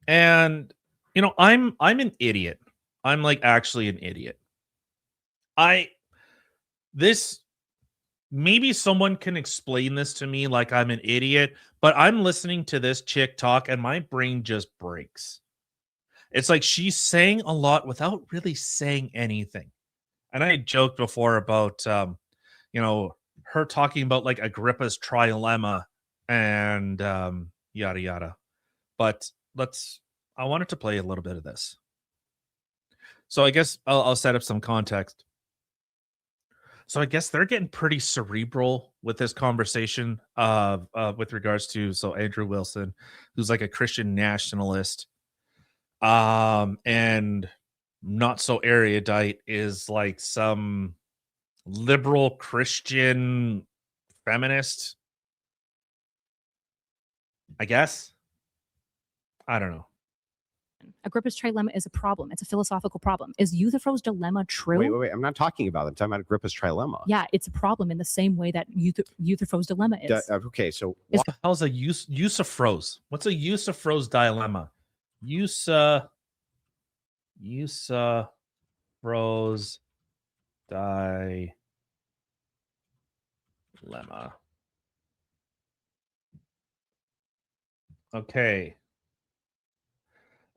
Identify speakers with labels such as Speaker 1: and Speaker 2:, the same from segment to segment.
Speaker 1: And I'm an idiot. I'm like actually an idiot. This maybe someone can explain this to me like I'm an idiot, but I'm listening to this chick talk and my brain just breaks. It's like she's saying a lot without really saying anything. And I joked before about you know, her talking about like Agrippa's trilemma and yada yada. But I wanted to play a little bit of this. So I guess I'll set up some context. So I guess they're getting pretty cerebral with this conversation with regards to Andrew Wilson, who's like a Christian nationalist, and not so erudite is like some liberal Christian feminist, I guess. I don't know.
Speaker 2: Agrippa's trilemma is a problem. It's a philosophical problem. Is Euthyphro's dilemma true?
Speaker 3: Wait. I'm not talking about it. I'm talking about Agrippa's trilemma.
Speaker 2: Yeah, it's a problem in the same way that Euthyphro's dilemma is.
Speaker 3: Okay, so
Speaker 1: what the hell's a Euthyphro's? What's a Euthyphro's dilemma? Euthyphro's dilemma. Okay.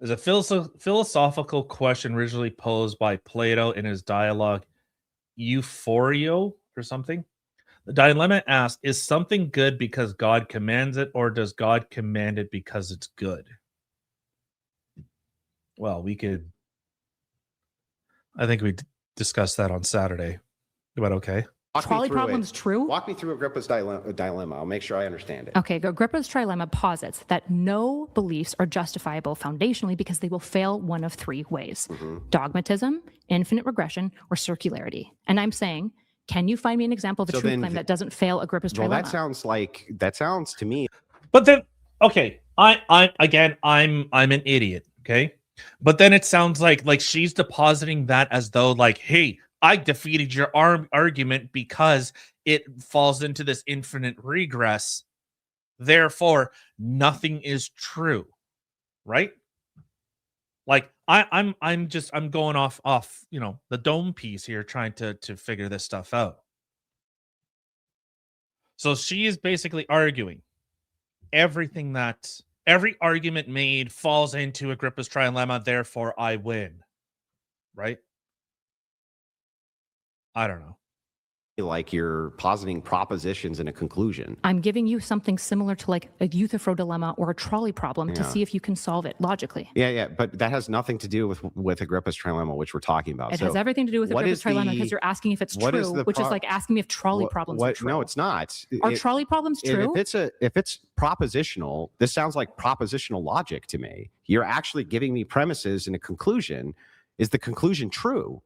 Speaker 1: Is a philosophical question originally posed by Plato in his dialogue Euphorio or something. The dilemma asks, is something good because God commands it, or does God command it because it's good? Well, I think we discussed that on Saturday. But okay.
Speaker 2: Trolley problem's true?
Speaker 3: Walk me through Agrippa's dilemma. I'll make sure I understand it.
Speaker 2: Okay, Agrippa's trilemma posits that no beliefs are justifiable foundationally because they will fail one of three ways. Dogmatism, infinite regression, or circularity. And I'm saying, can you find me an example of a truth claim that doesn't fail Agrippa's trilemma?
Speaker 3: Well, that sounds to me.
Speaker 1: But then, okay, I'm an idiot, okay? But then it sounds like she's depositing that as though like, hey, I defeated your argument because it falls into this infinite regress. Therefore, nothing is true, right? Like I'm going off the dome piece here, trying to figure this stuff out. So she is basically arguing every argument made falls into Agrippa's trilemma. Therefore, I win, right? I don't know.
Speaker 3: Like you're positing propositions in a conclusion.
Speaker 2: I'm giving you something similar to like a Euthyphro dilemma or a trolley problem to see if you can solve it logically.
Speaker 3: Yeah, but that has nothing to do with Agrippa's trilemma, which we're talking about.
Speaker 2: It has everything to do with Agrippa's trilemma because you're asking if it's true, which is like asking me if trolley problems are true.
Speaker 3: No, it's not.
Speaker 2: Are trolley problems true?
Speaker 3: If it's propositional, this sounds like propositional logic to me. You're actually giving me premises and a conclusion. Is the conclusion true?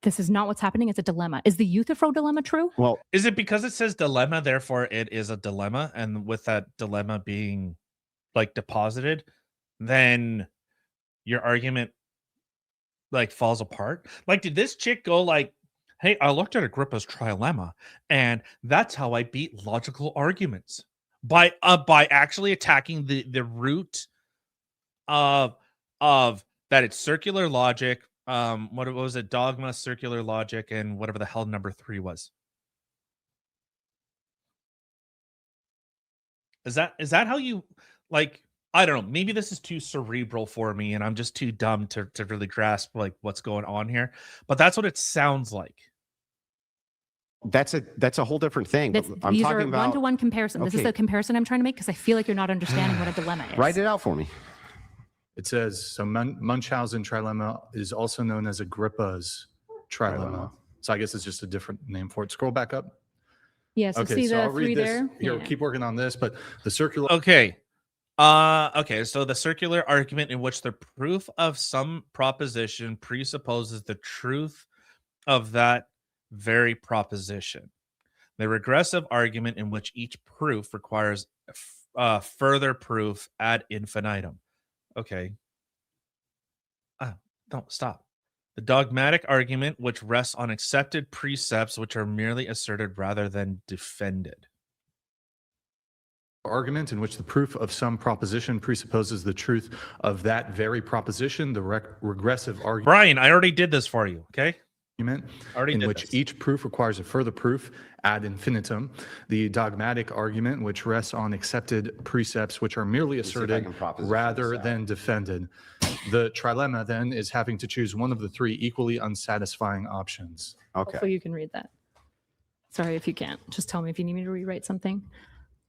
Speaker 2: This is not what's happening. It's a dilemma. Is the Euthyphro dilemma true?
Speaker 3: Well,
Speaker 1: is it because it says dilemma, therefore it is a dilemma? And with that dilemma being like deposited, then your argument like falls apart? Like, did this chick go like, hey, I looked at Agrippa's trilemma and that's how I beat logical arguments by actually attacking the root of that it's circular logic. What was it? Dogma, circular logic, and whatever the hell number 3 was. Is that how you like? I don't know. Maybe this is too cerebral for me, and I'm just too dumb to really grasp like what's going on here. But that's what it sounds like.
Speaker 3: That's a whole different thing.
Speaker 2: These are one-to-one comparison. Okay. This is the comparison I'm trying to make because I feel like you're not understanding what a dilemma is.
Speaker 3: Write it out for me.
Speaker 4: It says, so Munchausen trilemma is also known as Agrippa's trilemma. So I guess it's just a different name for it. Scroll back up.
Speaker 2: Yeah, so see the 3 there?
Speaker 4: Here, keep working on this, but the circular...
Speaker 1: Okay. So the circular argument in which the proof of some proposition presupposes the truth of that very proposition. The regressive argument in which each proof requires further proof ad infinitum. Okay. Don't stop. The dogmatic argument, which rests on accepted precepts which are merely asserted rather than defended.
Speaker 4: argument in which the proof of some proposition presupposes the truth of that very proposition, the regressive
Speaker 1: Brian, I already did this for you. Okay.
Speaker 4: argument
Speaker 1: Already
Speaker 4: in
Speaker 1: did
Speaker 4: which
Speaker 1: this.
Speaker 4: each proof requires a further proof ad infinitum, the dogmatic argument which rests on accepted precepts which are merely
Speaker 3: see if I
Speaker 4: asserted
Speaker 3: can proposition
Speaker 4: rather
Speaker 3: this out.
Speaker 4: than defended. The trilemma then is having to choose one of the three equally unsatisfying options.
Speaker 3: Okay.
Speaker 2: Hopefully you can read that. Sorry if you can't. Just tell me if you need me to rewrite something.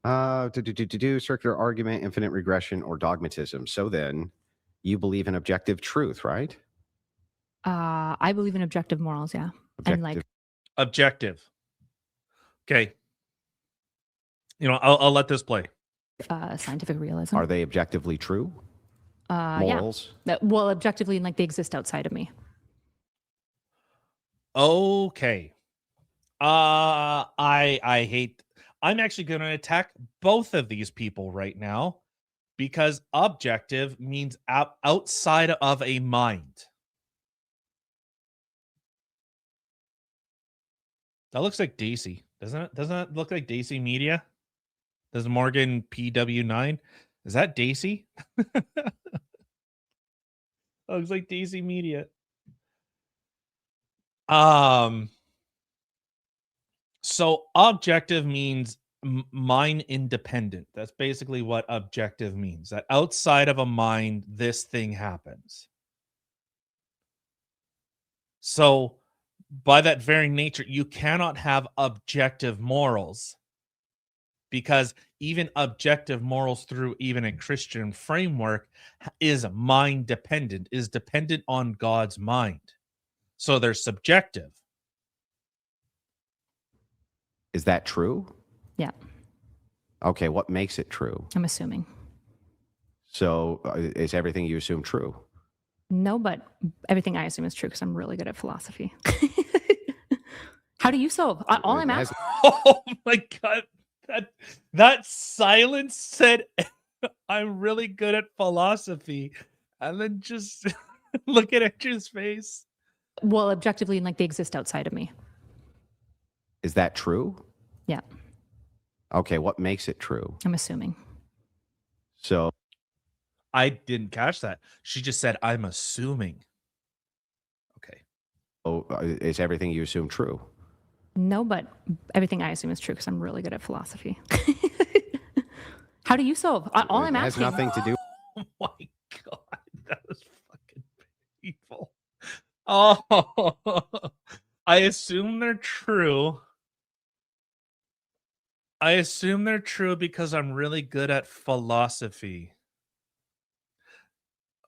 Speaker 3: Circular argument, infinite regression, or dogmatism. So then you believe in objective truth, right?
Speaker 2: I believe in objective morals, yeah. And like
Speaker 1: Objective. Okay. You know, I'll let this play.
Speaker 2: scientific realism.
Speaker 3: Are they objectively true?
Speaker 2: Yeah.
Speaker 3: Morals?
Speaker 2: Well, objectively, like they exist outside of me.
Speaker 1: Okay. I hate. I'm actually going to attack both of these people right now because objective means outside of a mind. That looks like Daisy, doesn't it? Doesn't that look like Daisy Media? Does Morgan PW9? Is that Daisy? Looks like Daisy Media. So objective means mind independent. That's basically what objective means. That outside of a mind, this thing happens. So by that very nature, you cannot have objective morals because even objective morals through even a Christian framework is mind dependent, is dependent on God's mind. So they're subjective.
Speaker 3: Is that true?
Speaker 2: Yeah.
Speaker 3: Okay, what makes it true?
Speaker 2: I'm assuming.
Speaker 3: So is everything you assume true?
Speaker 2: No, but everything I assume is true because I'm really good at philosophy. How do you solve? All I'm asking.
Speaker 1: Oh my God. That silence said, I'm really good at philosophy. And then just look at Andrew's face.
Speaker 2: Well, objectively, like they exist outside of me.
Speaker 3: Is that true?
Speaker 2: Yeah.
Speaker 3: Okay, what makes it true?
Speaker 2: I'm assuming.
Speaker 3: So
Speaker 1: I didn't catch that. She just said, I'm assuming. Okay.
Speaker 3: is everything you assume true?
Speaker 2: No, but everything I assume is true because I'm really good at philosophy. How do you solve? All I'm
Speaker 3: It has
Speaker 2: asking.
Speaker 3: nothing to do.
Speaker 1: Oh my God. That was fucking painful. Oh, I assume they're true. I assume they're true because I'm really good at philosophy.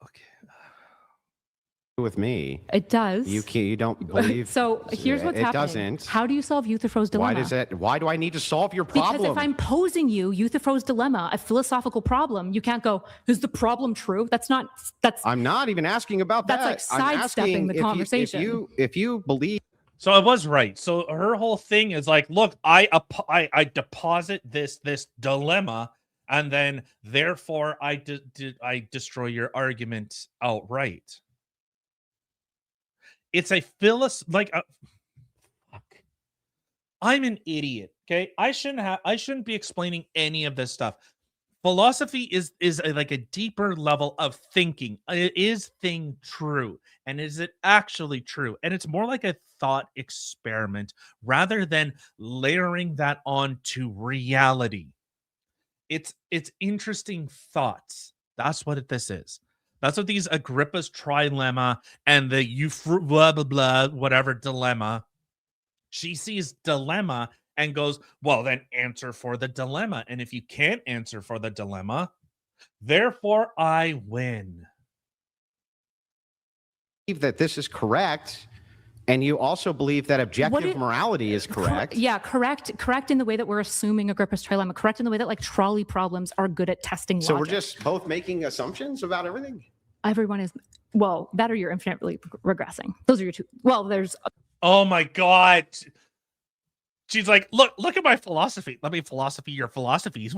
Speaker 1: Okay.
Speaker 3: With me.
Speaker 2: It does.
Speaker 3: You don't believe.
Speaker 2: So here's what's
Speaker 3: it
Speaker 2: happening.
Speaker 3: doesn't.
Speaker 2: How do you solve Euthyphro's dilemma?
Speaker 3: Why do I need to solve your problem?
Speaker 2: Because if I'm posing you Euthyphro's dilemma, a philosophical problem, you can't go, is the problem true? That's
Speaker 3: I'm not even asking about
Speaker 2: that's
Speaker 3: that.
Speaker 2: like
Speaker 3: I'm
Speaker 2: sidestepping
Speaker 3: asking
Speaker 2: the conversation.
Speaker 3: If you believe.
Speaker 1: So I was right. So her whole thing is like, look, I deposit this dilemma, and then therefore I destroy your argument outright. It's a fuck. I'm an idiot. Okay, I shouldn't be explaining any of this stuff. Philosophy is like a deeper level of thinking. Is thing true, and is it actually true? And it's more like a thought experiment rather than layering that onto reality. It's interesting thoughts. That's what this is. That's what these Agrippa's trilemma and the blah blah blah whatever dilemma. She sees dilemma and goes, well, then answer for the dilemma. And if you can't answer for the dilemma, therefore I win.
Speaker 3: That this is correct, and you also believe that objective morality is correct.
Speaker 2: Yeah, correct in the way that we're assuming Agrippa's trilemma, correct in the way that like trolley problems are good at testing
Speaker 3: So
Speaker 2: logic.
Speaker 3: we're just both making assumptions about everything?
Speaker 2: Everyone is, well, that or you're infinitely regressing. Those are your two. Well, there's.
Speaker 1: Oh my God. She's like, look at my philosophy. Let me philosophy your philosophy.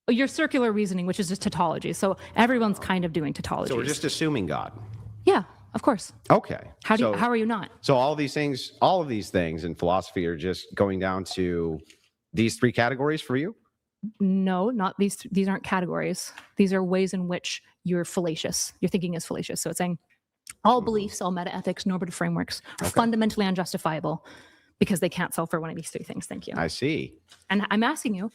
Speaker 2: Your circular reasoning, which is just tautology. So everyone's kind of doing tautology.
Speaker 3: So we're just assuming God.
Speaker 2: Yeah, of course.
Speaker 3: Okay.
Speaker 2: How are you not?
Speaker 3: So all of these things in philosophy are just going down to these three categories for you?
Speaker 2: No, not these. These aren't categories. These are ways in which you're fallacious. Your thinking is fallacious. So it's saying all beliefs, all meta ethics, normative frameworks are fundamentally unjustifiable because they can't solve for one of these three things. Thank you.
Speaker 3: I see.
Speaker 2: And I'm asking you,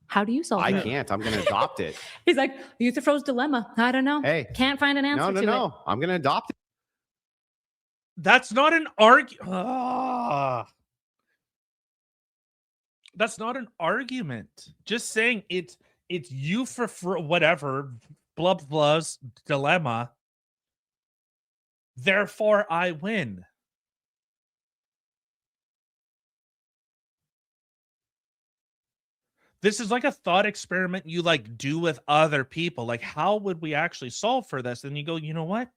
Speaker 2: how do you solve
Speaker 3: I
Speaker 2: it?
Speaker 3: can't. I'm going to adopt it.
Speaker 2: He's like, Euthyphro's dilemma. I don't know.
Speaker 3: Hey.
Speaker 2: Can't find an answer to it.
Speaker 3: No. I'm going to adopt it.
Speaker 1: That's not an argument. That's not an argument. Just saying it's you for whatever blub blub's dilemma. Therefore, I win. This is like a thought experiment you like do with other people. Like, how would we actually solve for this? And you go, you know what?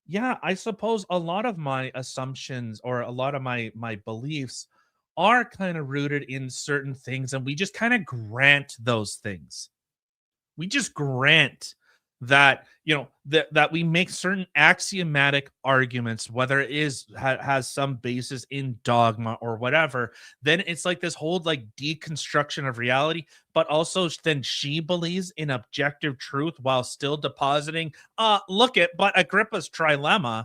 Speaker 1: Yeah, I suppose a lot of my assumptions or a lot of my beliefs are kind of rooted in certain things, and we just kind of grant those things. We just grant that, you know, that we make certain axiomatic arguments, whether it is has some basis in dogma or whatever. Then it's like this whole like deconstruction of reality, but also then she believes in objective truth while still depositing look at but Agrippa's trilemma.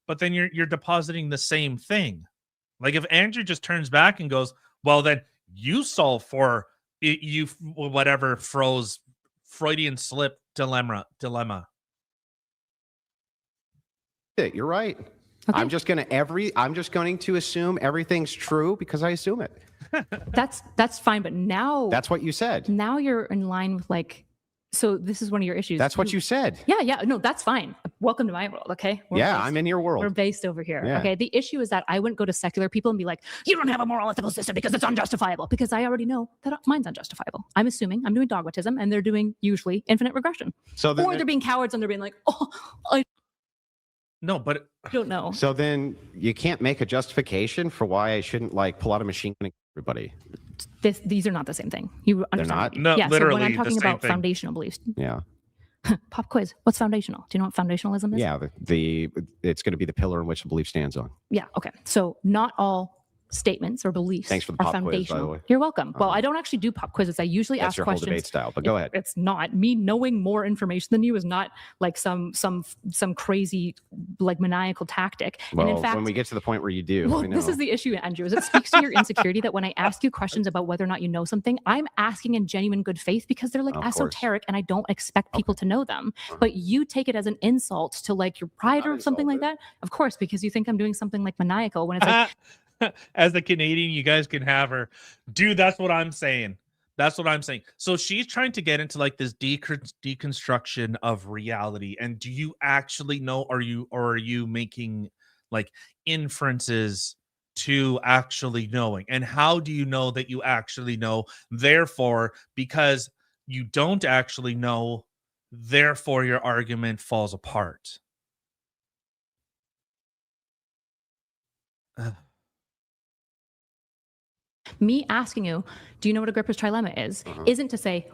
Speaker 1: But then you're depositing the same thing. Like if Andrew just turns back and goes, well, then you solve for you whatever froze Freudian slip dilemma.
Speaker 3: You're right.
Speaker 2: Okay.
Speaker 3: I'm just going to assume everything's true because I assume it.
Speaker 2: That's fine. But now
Speaker 3: That's what you said.
Speaker 2: now you're in line with like, so this is one of your issues.
Speaker 3: That's what you said.
Speaker 2: Yeah. No, that's fine. Welcome to my world. Okay.
Speaker 3: I'm in your
Speaker 2: We're
Speaker 3: world.
Speaker 2: based over here.
Speaker 3: Yeah.
Speaker 2: Okay. The issue is that I wouldn't go to secular people and be like, you don't have a moral ethical system because it's unjustifiable. Because I already know that mine's unjustifiable. I'm assuming I'm doing dogmatism and they're doing usually infinite regression.
Speaker 3: So
Speaker 2: Or they're being cowards and they're being like, oh, I
Speaker 1: No, but
Speaker 2: don't know.
Speaker 3: So then you can't make a justification for why I shouldn't like pull out a machine gun and kill everybody.
Speaker 2: These are not the same thing. You understand?
Speaker 3: not?
Speaker 2: what I mean.
Speaker 1: No,
Speaker 2: yeah, so
Speaker 1: literally
Speaker 2: when I'm
Speaker 1: the
Speaker 2: talking
Speaker 1: same
Speaker 2: about
Speaker 1: thing.
Speaker 2: foundational beliefs,
Speaker 3: Yeah.
Speaker 2: pop quiz. What's foundational? Do you know what foundationalism is?
Speaker 3: Yeah. It's going to be the pillar in which the belief stands on.
Speaker 2: Yeah. Okay. So not all statements or beliefs
Speaker 3: Thanks for the
Speaker 2: are
Speaker 3: pop quiz, by the
Speaker 2: foundational.
Speaker 3: way.
Speaker 2: You're welcome. Well,
Speaker 3: Uh-huh.
Speaker 2: I don't actually do pop quizzes. I usually
Speaker 3: That's
Speaker 2: ask
Speaker 3: your whole
Speaker 2: questions.
Speaker 3: debate style, but go ahead.
Speaker 2: It's not me knowing more information than you is not like some crazy like maniacal tactic.
Speaker 3: Well,
Speaker 2: and in fact,
Speaker 3: when we get to the point where you do,
Speaker 2: well,
Speaker 3: I know.
Speaker 2: this is the issue, Andrew, is it speaks to your insecurity that when I ask you questions about whether or not you know something, I'm asking in genuine good faith because they're like
Speaker 3: Of course.
Speaker 2: esoteric and I don't expect people to know them.
Speaker 3: Uh-huh.
Speaker 2: But you take it as an insult to like your pride
Speaker 3: not
Speaker 2: or something like
Speaker 3: insulted.
Speaker 2: that. Of course, because you think I'm doing something like maniacal when it's like,
Speaker 1: as a Canadian, you guys can have her. Dude, that's what I'm saying. That's what I'm saying. So she's trying to get into like this deconstruction of reality. And do you actually know? Or are you making like inferences to actually knowing? And how do you know that you actually know? Therefore, because you don't actually know, therefore your argument falls apart.
Speaker 2: me asking you, do you know what Agrippa's trilemma is?
Speaker 3: Uh-huh.
Speaker 2: Isn't to say,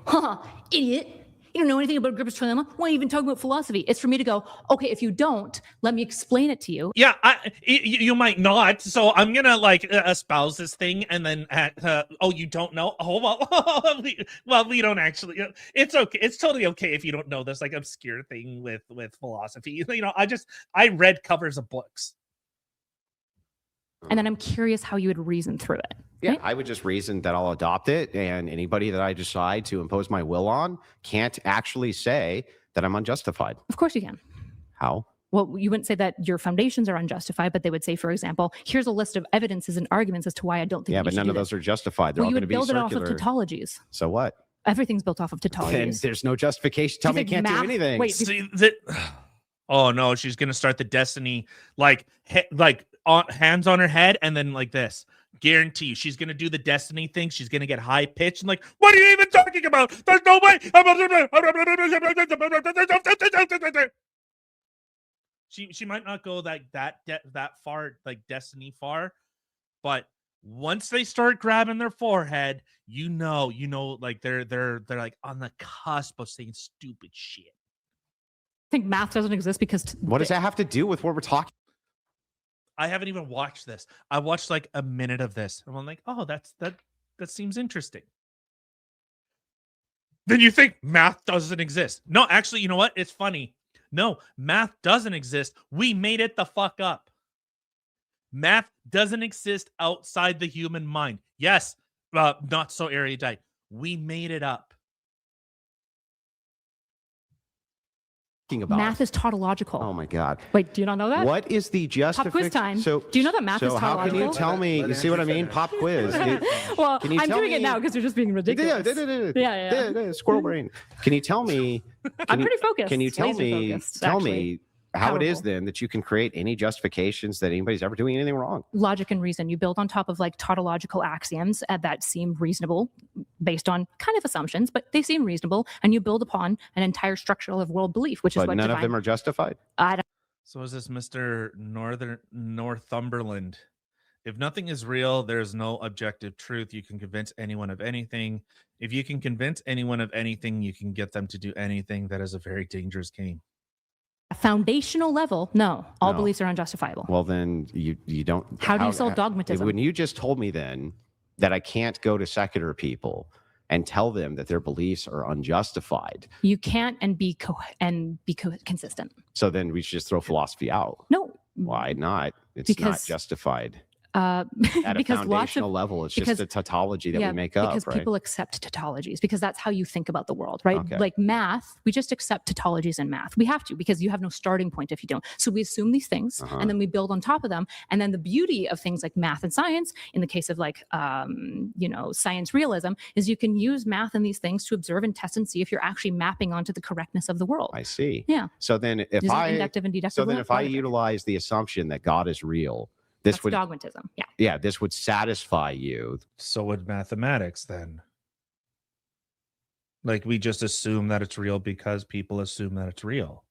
Speaker 2: idiot, you don't know anything about Agrippa's trilemma. Why are you even talking about philosophy? It's for me to go, okay, if you don't, let me explain it to you.
Speaker 1: Yeah, you might not. So I'm gonna like espouse this thing, and then oh, you don't know? Oh well, we don't actually. It's okay. It's totally okay if you don't know this like obscure thing with philosophy. You know, I read covers of books.
Speaker 2: And then I'm curious how you would reason through it.
Speaker 3: Yeah,
Speaker 2: right?
Speaker 3: I would just reason that I'll adopt it, and anybody that I decide to impose my will on can't actually say that I'm unjustified.
Speaker 2: Of course you can.
Speaker 3: How?
Speaker 2: Well, you wouldn't say that your foundations are unjustified, but they would say, for example, here's a list of evidences and arguments as to why I don't think
Speaker 3: Yeah,
Speaker 2: that you
Speaker 3: but
Speaker 2: should
Speaker 3: none
Speaker 2: do
Speaker 3: of
Speaker 2: this.
Speaker 3: those are justified. They're
Speaker 2: Well,
Speaker 3: all
Speaker 2: you
Speaker 3: going to
Speaker 2: would
Speaker 3: be
Speaker 2: build it off
Speaker 3: circular.
Speaker 2: of tautologies.
Speaker 3: So what?
Speaker 2: Everything's built off of
Speaker 3: Then
Speaker 2: tautologies.
Speaker 3: there's no justification. Tell me I
Speaker 2: Because
Speaker 3: can't do
Speaker 2: math-
Speaker 3: anything.
Speaker 2: wait,
Speaker 1: See that? Oh no, she's gonna start the destiny like hands on her head and then like this. Guarantee you, she's gonna do the destiny thing. She's gonna get high pitched and like, what are you even talking about? There's no way. She might not go that far, like destiny far, but once they start grabbing their forehead, you know, like they're like on the cusp of saying stupid shit.
Speaker 2: I think math doesn't exist because
Speaker 3: What does that have to do with what we're talking?
Speaker 1: I haven't even watched this. I watched like a minute of this, and I'm like, oh, that seems interesting. then you think math doesn't exist. No, actually, you know what? It's funny. No, math doesn't exist. We made it the fuck up. Math doesn't exist outside the human mind. Yes, not so erudite. We made it up.
Speaker 3: About
Speaker 2: Math is tautological.
Speaker 3: Oh my God!
Speaker 2: Wait, do you not know that?
Speaker 3: What is the
Speaker 2: Pop quiz
Speaker 3: justification?
Speaker 2: time.
Speaker 3: So,
Speaker 2: Do you know that math is
Speaker 3: so how can you
Speaker 2: tautological?
Speaker 3: tell me? You see what I mean? Pop quiz.
Speaker 2: Well,
Speaker 3: Can you
Speaker 2: I'm
Speaker 3: tell
Speaker 2: doing it
Speaker 3: me-
Speaker 2: now because you're just being ridiculous. Yeah.
Speaker 3: Squirrel brain. Can you tell me?
Speaker 2: I'm pretty focused.
Speaker 3: Can you tell
Speaker 2: Laser
Speaker 3: me?
Speaker 2: focused,
Speaker 3: Tell
Speaker 2: actually.
Speaker 3: me how it is
Speaker 2: Powerful.
Speaker 3: then that you can create any justifications that anybody's ever doing anything wrong?
Speaker 2: Logic and reason. You build on top of like tautological axioms that seem reasonable based on kind of assumptions, but they seem reasonable, and you build upon an entire structure of world belief, which is
Speaker 3: But
Speaker 2: what
Speaker 3: none of
Speaker 2: divine.
Speaker 3: them are justified.
Speaker 2: I don't
Speaker 1: So is this Mr. Northumberland? If nothing is real, there's no objective truth. You can convince anyone of anything. If you can convince anyone of anything, you can get them to do anything. That is a very dangerous game.
Speaker 2: a foundational level. No, all
Speaker 3: No.
Speaker 2: beliefs are unjustifiable.
Speaker 3: Well, then you don't.
Speaker 2: How do you solve dogmatism?
Speaker 3: When you just told me then that I can't go to secular people and tell them that their beliefs are unjustified,
Speaker 2: You can't and be consistent.
Speaker 3: so then we should just throw philosophy out.
Speaker 2: No.
Speaker 3: Why not? It's not
Speaker 2: Because-
Speaker 3: justified
Speaker 2: Uh,
Speaker 3: at a
Speaker 2: because lots
Speaker 3: foundational
Speaker 2: of
Speaker 3: level. It's
Speaker 2: because-
Speaker 3: just a tautology that we make up,
Speaker 2: because
Speaker 3: right?
Speaker 2: people accept tautologies because that's how you think about the world, right?
Speaker 3: Okay.
Speaker 2: Like math, we just accept tautologies in math. We have to because you have no starting point if you don't. So we assume these things
Speaker 3: Uh-huh.
Speaker 2: and then we build on top of them. And then the beauty of things like math and science, in the case of like science realism, is you can use math and these things to observe and test and see if you're actually mapping onto the correctness of the world.
Speaker 3: I see.
Speaker 2: Yeah.
Speaker 3: So then if
Speaker 2: Using
Speaker 3: I
Speaker 2: inductive and deductive
Speaker 3: so then if I
Speaker 2: logic.
Speaker 3: utilize the assumption that God is real, this
Speaker 2: That's
Speaker 3: would
Speaker 2: dogmatism. Yeah.
Speaker 3: this would satisfy you.
Speaker 1: So would mathematics then. Like we just assume that it's real because people assume that it's real.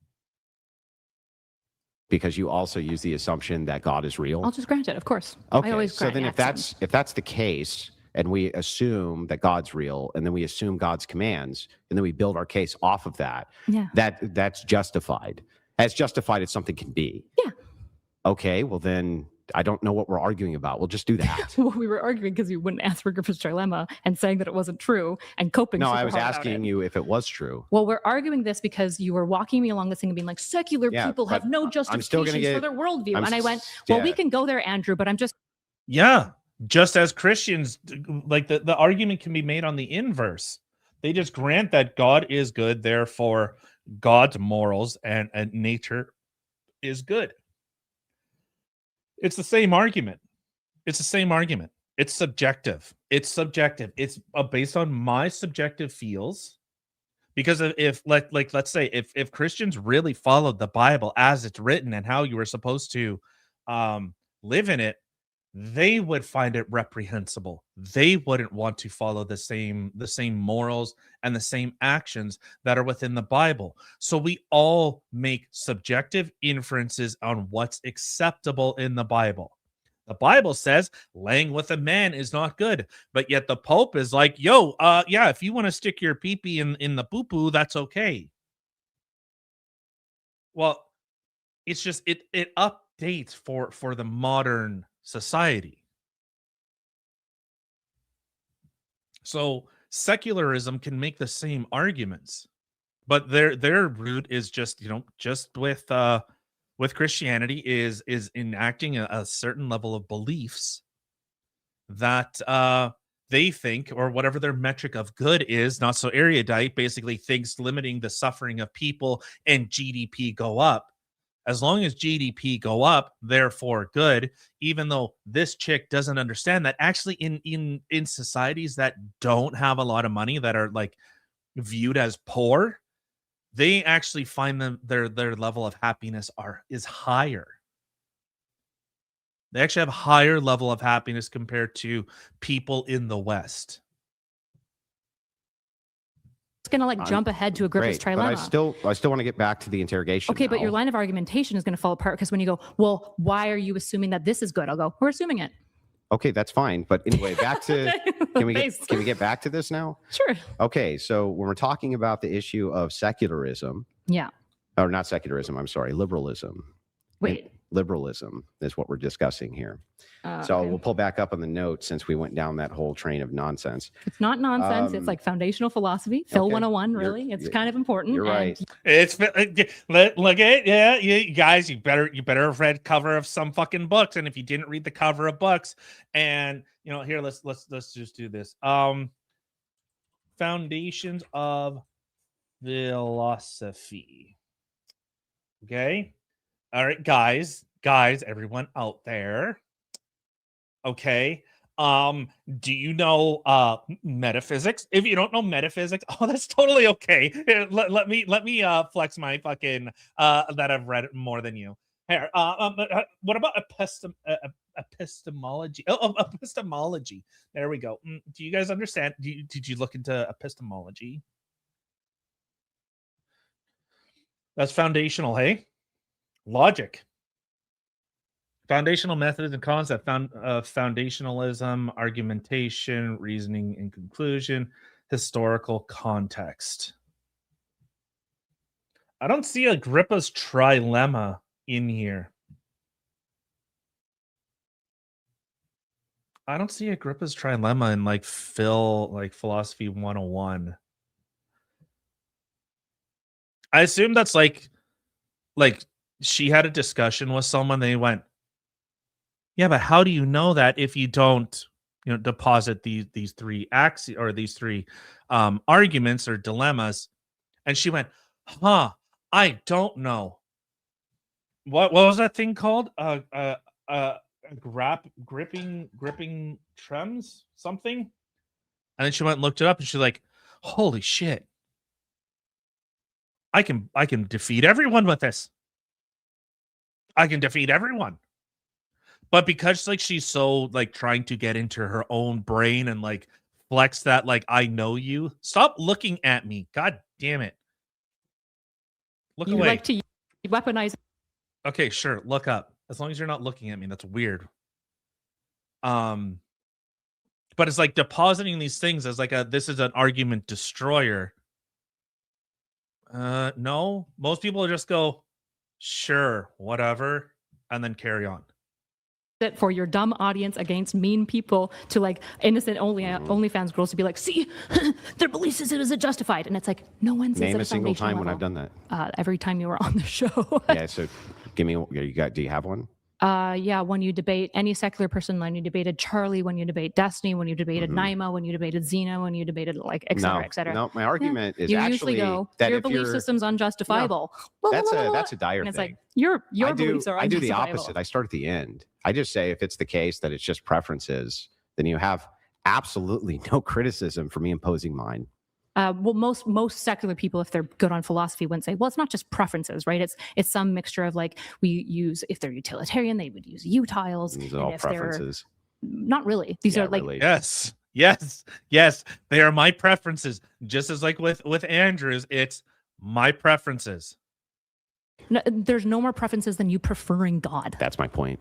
Speaker 3: Because you also use the assumption that God is real.
Speaker 2: I'll just grant it, of course.
Speaker 3: Okay,
Speaker 2: I always
Speaker 3: so
Speaker 2: grant
Speaker 3: then if
Speaker 2: axioms.
Speaker 3: that's the case, and we assume that God's real, and then we assume God's commands, and then we build our case off of that,
Speaker 2: Yeah.
Speaker 3: that's justified. As justified as something can be.
Speaker 2: Yeah.
Speaker 3: Okay, well then I don't know what we're arguing about. We'll just do that.
Speaker 2: Well, we were arguing because you wouldn't answer Griffith's trilemma and saying that it wasn't true and coping.
Speaker 3: No,
Speaker 2: super
Speaker 3: I was
Speaker 2: hard about
Speaker 3: asking
Speaker 2: it.
Speaker 3: you if it was true.
Speaker 2: Well, we're arguing this because you were walking me along this thing and being like, secular
Speaker 3: Yeah,
Speaker 2: people have
Speaker 3: but
Speaker 2: no
Speaker 3: I'm still
Speaker 2: justifications
Speaker 3: gonna get-
Speaker 2: for their worldview.
Speaker 3: I'm
Speaker 2: And I
Speaker 3: s-
Speaker 2: went, well, we
Speaker 3: yeah.
Speaker 2: can go there, Andrew, but I'm just
Speaker 1: Yeah. Just as Christians, like the argument can be made on the inverse. They just grant that God is good, therefore God's morals and nature is good. It's the same argument. It's the same argument. It's subjective. It's subjective. It's based on my subjective feels. Because if let's say if Christians really followed the Bible as it's written and how you were supposed to live in it, they would find it reprehensible. They wouldn't want to follow the same morals and the same actions that are within the Bible. So we all make subjective inferences on what's acceptable in the Bible. The Bible says laying with a man is not good, but yet the Pope is like, yo, yeah, if you want to stick your pee-pee in the poo-poo, that's okay. Well, it's just it updates for the modern society. So secularism can make the same arguments, but their root is just with Christianity is enacting a certain level of beliefs that they think, or whatever their metric of good is. Not so erudite basically thinks limiting the suffering of people and GDP go up. As long as GDP go up, therefore good, even though this chick doesn't understand that actually in societies that don't have a lot of money, that are like viewed as poor, they actually find their level of happiness is higher. They actually have a higher level of happiness compared to people in the West.
Speaker 2: going to like jump ahead to a Griffith's
Speaker 3: Great,
Speaker 2: trilemma.
Speaker 3: but I still want to get back to the interrogation.
Speaker 2: Okay, but your
Speaker 3: now.
Speaker 2: line of argumentation is going to fall apart because when you go, well, why are you assuming that this is good? I'll go, we're assuming it.
Speaker 3: Okay, that's fine. But anyway, back to can we
Speaker 2: Thanks.
Speaker 3: get back to this now?
Speaker 2: Sure.
Speaker 3: Okay, so when we're talking about the issue of secularism,
Speaker 2: Yeah.
Speaker 3: or not secularism, I'm sorry, liberalism.
Speaker 2: Wait.
Speaker 3: liberalism is what we're discussing here. So
Speaker 2: Okay.
Speaker 3: we'll pull back up on the notes since we went down that whole train of nonsense.
Speaker 2: It's not nonsense. It's like foundational philosophy. Phil
Speaker 3: okay.
Speaker 2: 101, really. It's kind of important.
Speaker 3: You're right.
Speaker 1: It's look at you guys. You better have read cover of some fucking books. And if you didn't read the cover of books, and here let's just do this. Foundations of philosophy. Okay. All right, guys, everyone out there. Okay. Do you know metaphysics? If you don't know metaphysics, that's totally okay. Here, let me flex my fucking that I've read more than you. Here, what about epistemology? Epistemology. There we go. Do you guys understand? Did you look into epistemology? That's foundational, hey? Logic. Foundational methods and concept, foundationalism, argumentation, reasoning and conclusion, historical context. I don't see Agrippa's trilemma in here. I don't see Agrippa's trilemma in philosophy 101. I assume that's like she had a discussion with someone, they went, yeah, but how do you know that if you don't, deposit these three axes or these three arguments or dilemmas? And she went, I don't know. What was that thing called? Gripping trems, something. And then she went and looked it up, and she's like, holy shit. I can defeat everyone with this. I can defeat everyone. But because she's so trying to get into her own brain and flex that I know you. Stop looking at me. God damn it. Look
Speaker 2: You
Speaker 1: away.
Speaker 2: like to weaponize.
Speaker 1: Okay, sure. Look up. As long as you're not looking at me, that's weird. But it's depositing these things as this is an argument destroyer. No, most people just go, sure, whatever, and then carry on.
Speaker 2: It for your dumb audience against mean people to innocent OnlyFans girls to be see, their belief system is justified, and it's no one says
Speaker 3: Name
Speaker 2: at
Speaker 3: a single time
Speaker 2: level.
Speaker 3: when I've done that.
Speaker 2: Every time you were on the show.
Speaker 3: Yeah, so give me. Do you have one?
Speaker 2: Yeah, when you debate any secular person, when you debated Charlie, when you debate Destiny, when you debated Naima, when you debated Xena, when you debated et cetera, et cetera.
Speaker 3: No, my argument is
Speaker 2: you
Speaker 3: actually
Speaker 2: usually go,
Speaker 3: that
Speaker 2: your
Speaker 3: if
Speaker 2: belief system's unjustifiable.
Speaker 3: That's a dire
Speaker 2: and it's
Speaker 3: thing.
Speaker 2: Your beliefs are unjustifiable.
Speaker 3: I do the opposite. I start at the end. I just say if it's the case that it's just preferences, then you have absolutely no criticism for me imposing mine.
Speaker 2: Well, most secular people, if they're good on philosophy, wouldn't say, well, it's not just preferences, right? It's some mixture of we use, if they're utilitarian, they would use utiles.
Speaker 3: These are all preferences.
Speaker 2: Not really. These are
Speaker 3: really.
Speaker 1: Yes. They are my preferences. Just as with Andrews, it's my preferences.
Speaker 2: No, there's no more preferences than you preferring God.
Speaker 3: That's my point.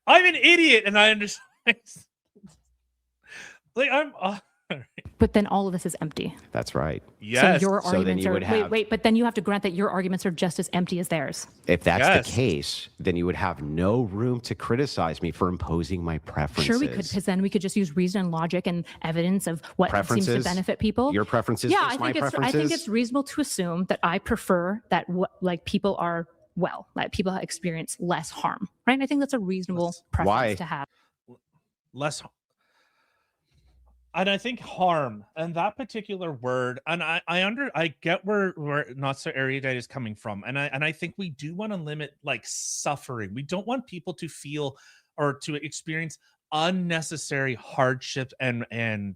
Speaker 1: I'm an idiot, and I understand.
Speaker 2: But then all of this is empty.
Speaker 3: That's right.
Speaker 1: Yes.
Speaker 2: So your arguments
Speaker 3: have,
Speaker 2: wait, but then you have to grant that your arguments are just as empty as theirs.
Speaker 3: If that's the case, then you would have no room to criticize me for imposing my preferences.
Speaker 2: Sure, we could, because then we could just use reason and logic and evidence of what seems to benefit people.
Speaker 3: Your preferences.
Speaker 2: Yeah,
Speaker 3: my preferences.
Speaker 2: I think it's reasonable to assume that I prefer that people are people experience less harm, right? I think that's a reasonable preference to have.
Speaker 1: Less. And I think harm and that particular word, and I get where NotsoErudite is coming from, and I think we do want to limit suffering. We don't want people to feel or to experience unnecessary hardship and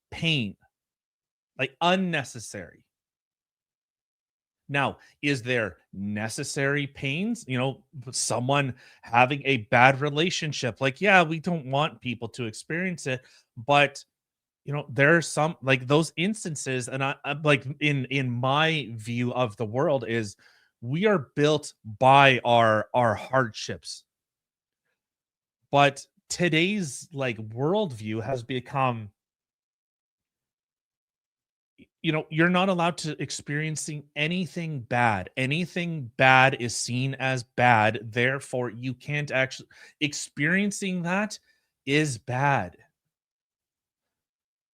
Speaker 1: pain, unnecessary. Now, is there necessary pains? Someone having a bad relationship, yeah, we don't want people to experience it, but there are some those instances, and I in my view of the world is we are built by our hardships. But today's worldview has become you're not allowed to experiencing anything bad. Anything bad is seen as bad. Therefore, you can't actually experiencing that is bad.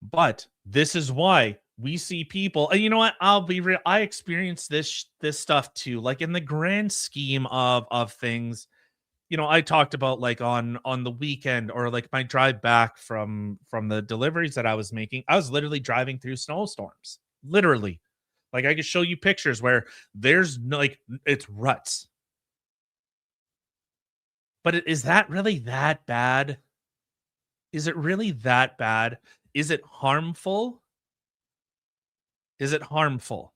Speaker 1: But this is why we see people, and you know what? I'll be real. I experienced this stuff too. Like in the grand scheme of things, I talked about like on the weekend or like my drive back from the deliveries that I was making. I was literally driving through snowstorms. Literally. Like I could show you pictures where there's no, like it's ruts. But is that really that bad? Is it really that bad? Is it harmful? Is it harmful?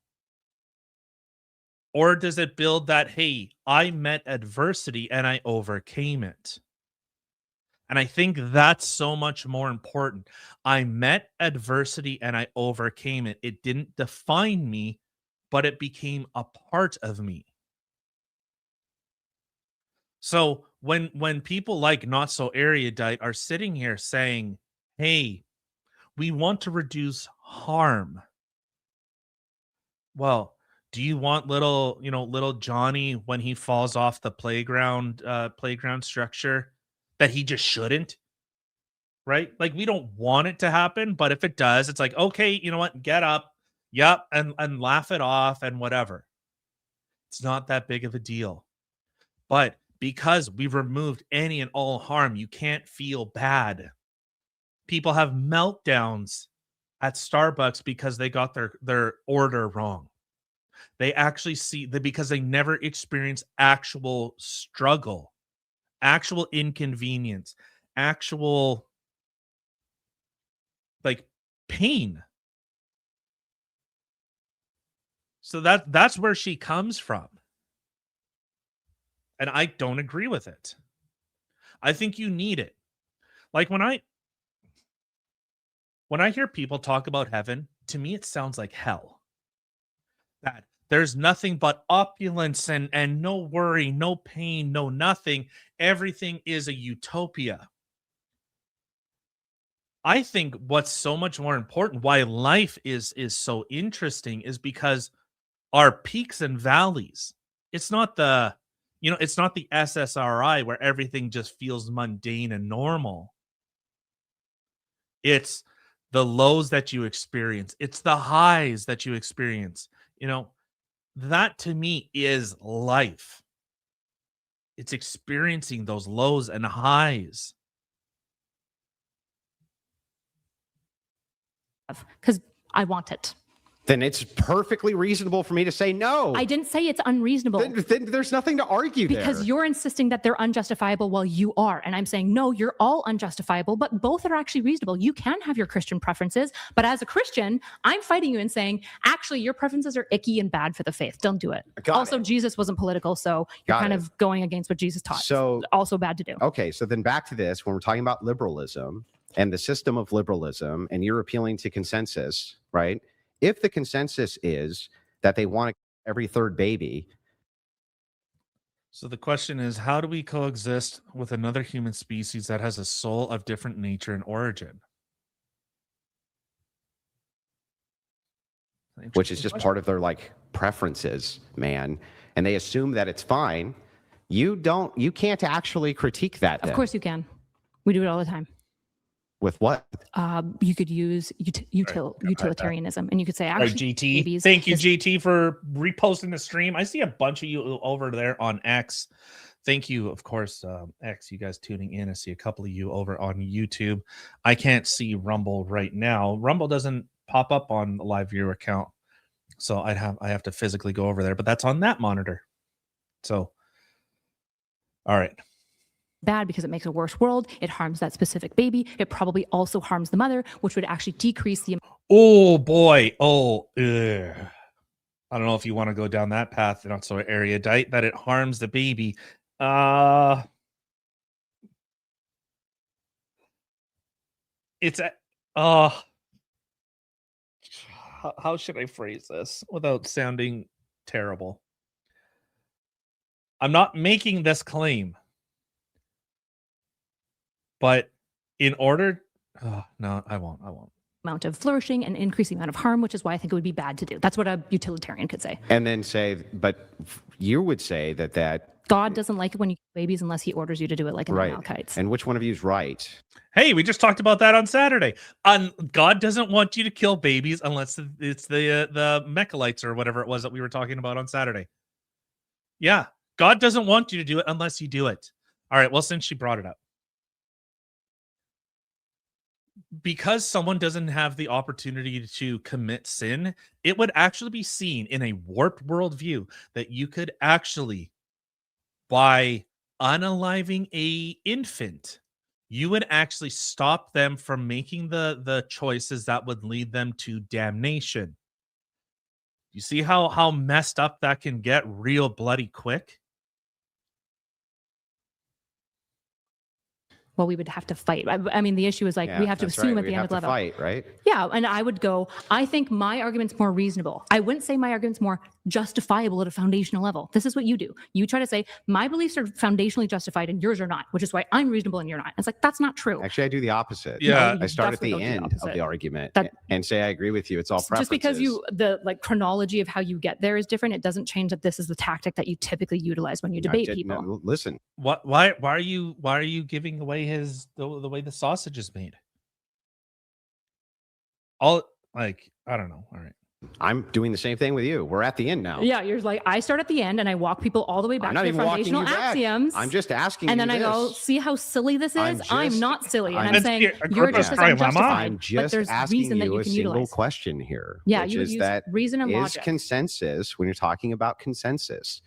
Speaker 1: Or does it build that, hey, I met adversity and I overcame it? And I think that's so much more important. I met adversity and I overcame it. It didn't define me, but it became a part of me. So when people like NotsoErudite are sitting here saying, "Hey, we want to reduce harm." Well, do you want little Johnny when he falls off the playground structure that he just shouldn't? Right? Like we don't want it to happen, but if it does, it's like, okay, you know what? Get up. Yep, and laugh it off and whatever. It's not that big of a deal. But because we've removed any and all harm, you can't feel bad. People have meltdowns at Starbucks because they got their order wrong. They actually see that because they never experience actual struggle, actual inconvenience, actual like pain. So that's where she comes from. And I don't agree with it. I think you need it. Like when I hear people talk about heaven, to me it sounds like hell. That there's nothing but opulence and no worry, no pain, no nothing. Everything is a utopia. I think what's so much more important, why life is so interesting, is because our peaks and valleys. It's not it's not the SSRI where everything just feels mundane and normal. It's the lows that you experience. It's the highs that you experience. That to me is life. It's experiencing those lows and highs.
Speaker 2: Because I want it.
Speaker 3: Then it's perfectly reasonable for me to say no.
Speaker 2: I didn't say it's unreasonable.
Speaker 3: Then there's nothing to argue
Speaker 2: because
Speaker 3: there.
Speaker 2: you're insisting that they're unjustifiable while you are. And I'm saying, no, you're all unjustifiable, but both are actually reasonable. You can have your Christian preferences, but as a Christian, I'm fighting you and saying, actually, your preferences are icky and bad for the faith. Don't do it. Also, Jesus wasn't political, so you're kind of going against what Jesus taught. So also bad to do.
Speaker 3: Okay, so then back to this, when we're talking about liberalism and the system of liberalism, and you're appealing to consensus, right? If the consensus is that they want every third baby.
Speaker 1: So the question is, how do we coexist with another human species that has a soul of different nature and origin?
Speaker 3: Which is just part of their preferences, man. And they assume that it's fine. You can't actually critique that.
Speaker 2: Of course you can. We do it all the time.
Speaker 3: With what?
Speaker 2: You could use utilitarianism, and you could say, actually,
Speaker 1: GT. Thank you, GT, for reposting the stream. I see a bunch of you over there on X. Thank you, of course, X, you guys tuning in. I see a couple of you over on YouTube. I can't see Rumble right now. Rumble doesn't pop up on the live viewer account, so I have to physically go over there, but that's on that monitor. So, all right.
Speaker 2: Bad because it makes a worse world. It harms that specific baby. It probably also harms the mother, which would actually decrease the.
Speaker 1: Oh boy. Oh, ugh. I don't know if you want to go down that path. Not so erudite that it harms the baby. It's a. How should I phrase this without sounding terrible? I'm not making this claim. But in order, no, I won't.
Speaker 2: amount of flourishing and increase the amount of harm, which is why I think it would be bad to do. That's what a utilitarian could say.
Speaker 3: And then say, but you would say that
Speaker 2: God doesn't like it when you kill babies unless he orders you to do it, like in the
Speaker 3: right.
Speaker 2: Amalekites.
Speaker 3: And which one of you is right?
Speaker 1: Hey, we just talked about that on Saturday. God doesn't want you to kill babies unless it's the Mechalites or whatever it was that we were talking about on Saturday. Yeah, God doesn't want you to do it unless you do it. All right, well, since she brought it up. Because someone doesn't have the opportunity to commit sin, it would actually be seen in a warped worldview that you could actually, by unaliving a infant, you would actually stop them from making the choices that would lead them to damnation. You see how messed up that can get real bloody quick?
Speaker 2: Well, we would have to fight. I mean, the issue is like,
Speaker 3: Yeah,
Speaker 2: we have to
Speaker 3: that's
Speaker 2: assume
Speaker 3: right.
Speaker 2: at the
Speaker 3: We'd
Speaker 2: end
Speaker 3: have
Speaker 2: of the
Speaker 3: to
Speaker 2: level.
Speaker 3: fight, right?
Speaker 2: Yeah, and I would go, I think my argument's more reasonable. I wouldn't say my argument's more justifiable at a foundational level. This is what you do. You try to say, my beliefs are foundationally justified and yours are not, which is why I'm reasonable and you're not. It's like, that's not true.
Speaker 3: Actually, I do the opposite.
Speaker 1: Yeah.
Speaker 3: I start at
Speaker 2: definitely
Speaker 3: the
Speaker 2: don't do the
Speaker 3: end of the
Speaker 2: opposite.
Speaker 3: argument
Speaker 2: That-
Speaker 3: and say I agree with you. It's all preferences.
Speaker 2: Just because the chronology of how you get there is different, it doesn't change that this is the tactic that you typically utilize when you debate people.
Speaker 3: No, listen,
Speaker 1: Why are you giving away the way the sausage is made? I don't know. All right.
Speaker 3: I'm doing the same thing with you. We're at the end now.
Speaker 2: Yeah, you're like, I start at the end and I walk people all the way back
Speaker 3: I'm
Speaker 2: to
Speaker 3: not
Speaker 2: the
Speaker 3: even walking
Speaker 2: foundational
Speaker 3: you back.
Speaker 2: axioms.
Speaker 3: I'm just asking
Speaker 2: and
Speaker 3: you
Speaker 2: then I go,
Speaker 3: this.
Speaker 2: see how silly this is? I'm not silly. And I'm
Speaker 1: It's
Speaker 2: saying,
Speaker 1: your-
Speaker 2: you're
Speaker 1: Agrippa's
Speaker 2: just as
Speaker 1: trilemma.
Speaker 2: unjustified.
Speaker 3: I'm
Speaker 2: but
Speaker 3: just
Speaker 2: there's
Speaker 3: asking
Speaker 2: reason that
Speaker 3: you
Speaker 2: you
Speaker 3: a
Speaker 2: can
Speaker 3: single
Speaker 2: utilize.
Speaker 3: question here,
Speaker 2: Yeah,
Speaker 3: which
Speaker 2: you would
Speaker 3: is
Speaker 2: use
Speaker 3: that
Speaker 2: reason and
Speaker 3: is
Speaker 2: logic.
Speaker 3: consensus when you're talking about consensus.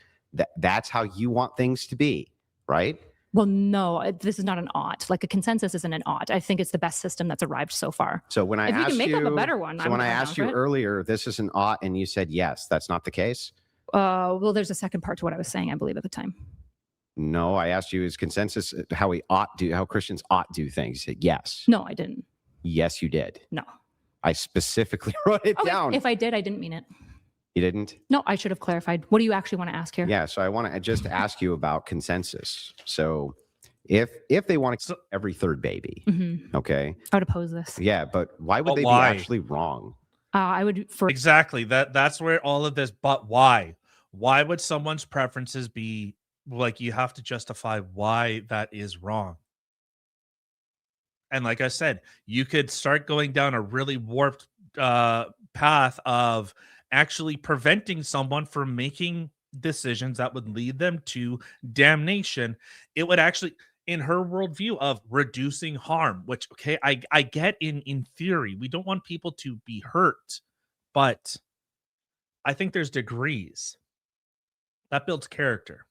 Speaker 3: That's how you want things to be, right?
Speaker 2: Well, no, this is not an ought. Like a consensus isn't an ought. I think it's the best system that's arrived so far.
Speaker 3: So when I
Speaker 2: If we
Speaker 3: asked
Speaker 2: can make
Speaker 3: you,
Speaker 2: up a better one,
Speaker 3: so
Speaker 2: I'm
Speaker 3: when I
Speaker 2: down
Speaker 3: asked
Speaker 2: for
Speaker 3: you
Speaker 2: it.
Speaker 3: earlier, this is an ought, and you said yes. That's not the case.
Speaker 2: Well, there's a second part to what I was saying, I believe, at the time.
Speaker 3: No, I asked you, is consensus how Christians ought do things? You said yes.
Speaker 2: No, I didn't.
Speaker 3: Yes, you did.
Speaker 2: No.
Speaker 3: I specifically wrote it
Speaker 2: Okay,
Speaker 3: down.
Speaker 2: if I did, I didn't mean it.
Speaker 3: You didn't?
Speaker 2: No, I should have clarified. What do you actually want to ask here?
Speaker 3: Yeah, so I want to just ask you about consensus. So if they want to kill every third baby,
Speaker 2: Mhm.
Speaker 3: okay?
Speaker 2: I would oppose this.
Speaker 3: Yeah, but why would
Speaker 1: But
Speaker 3: they
Speaker 1: why?
Speaker 3: be actually wrong?
Speaker 2: I would for
Speaker 1: Exactly. That's where all of this. But why? Why would someone's preferences be like? You have to justify why that is wrong. And like I said, you could start going down a really warped path of actually preventing someone from making decisions that would lead them to damnation. It would actually, in her worldview of reducing harm, which okay, I get in theory, we don't want people to be hurt, but I think there's degrees that builds character.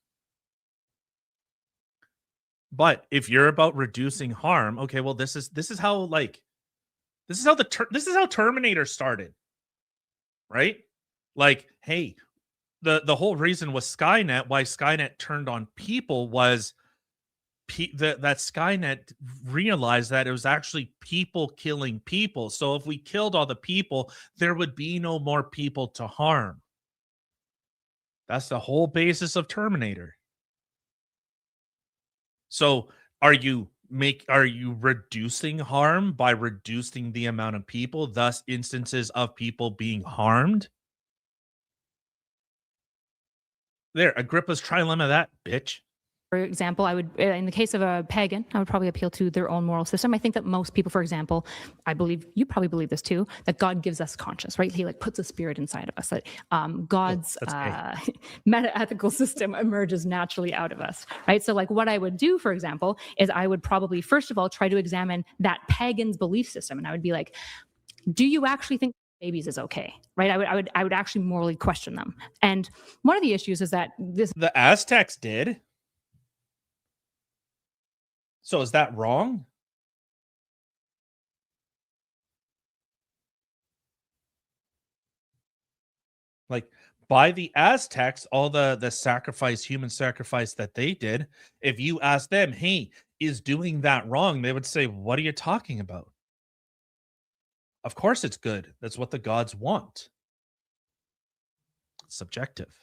Speaker 1: But if you're about reducing harm, okay, well, this is how Terminator started, right? Like, hey, the whole reason was Skynet. Why Skynet turned on people was that Skynet realized that it was actually people killing people. So if we killed all the people, there would be no more people to harm. That's the whole basis of Terminator. So are you reducing harm by reducing the amount of people, thus instances of people being harmed? There, Agrippa's trilemma, that bitch.
Speaker 2: For example, I would, in the case of a pagan, I would probably appeal to their own moral system. I think that most people, for example, I believe, you probably believe this too, that God gives us conscience, right? He like puts a spirit inside of us, that God's meta-ethical system emerges naturally out of us, right? So like what I would do, for example, is I would probably, first of all, try to examine that pagan's belief system. And I would be like, do you actually think babies is okay, right? I would actually morally question them. And one of the issues is that
Speaker 1: the Aztecs did. So is that wrong? Like by the Aztecs, all the human sacrifice that they did, if you ask them, hey, is doing that wrong? They would say, what are you talking about? Of course it's good. That's what the gods want. It's subjective.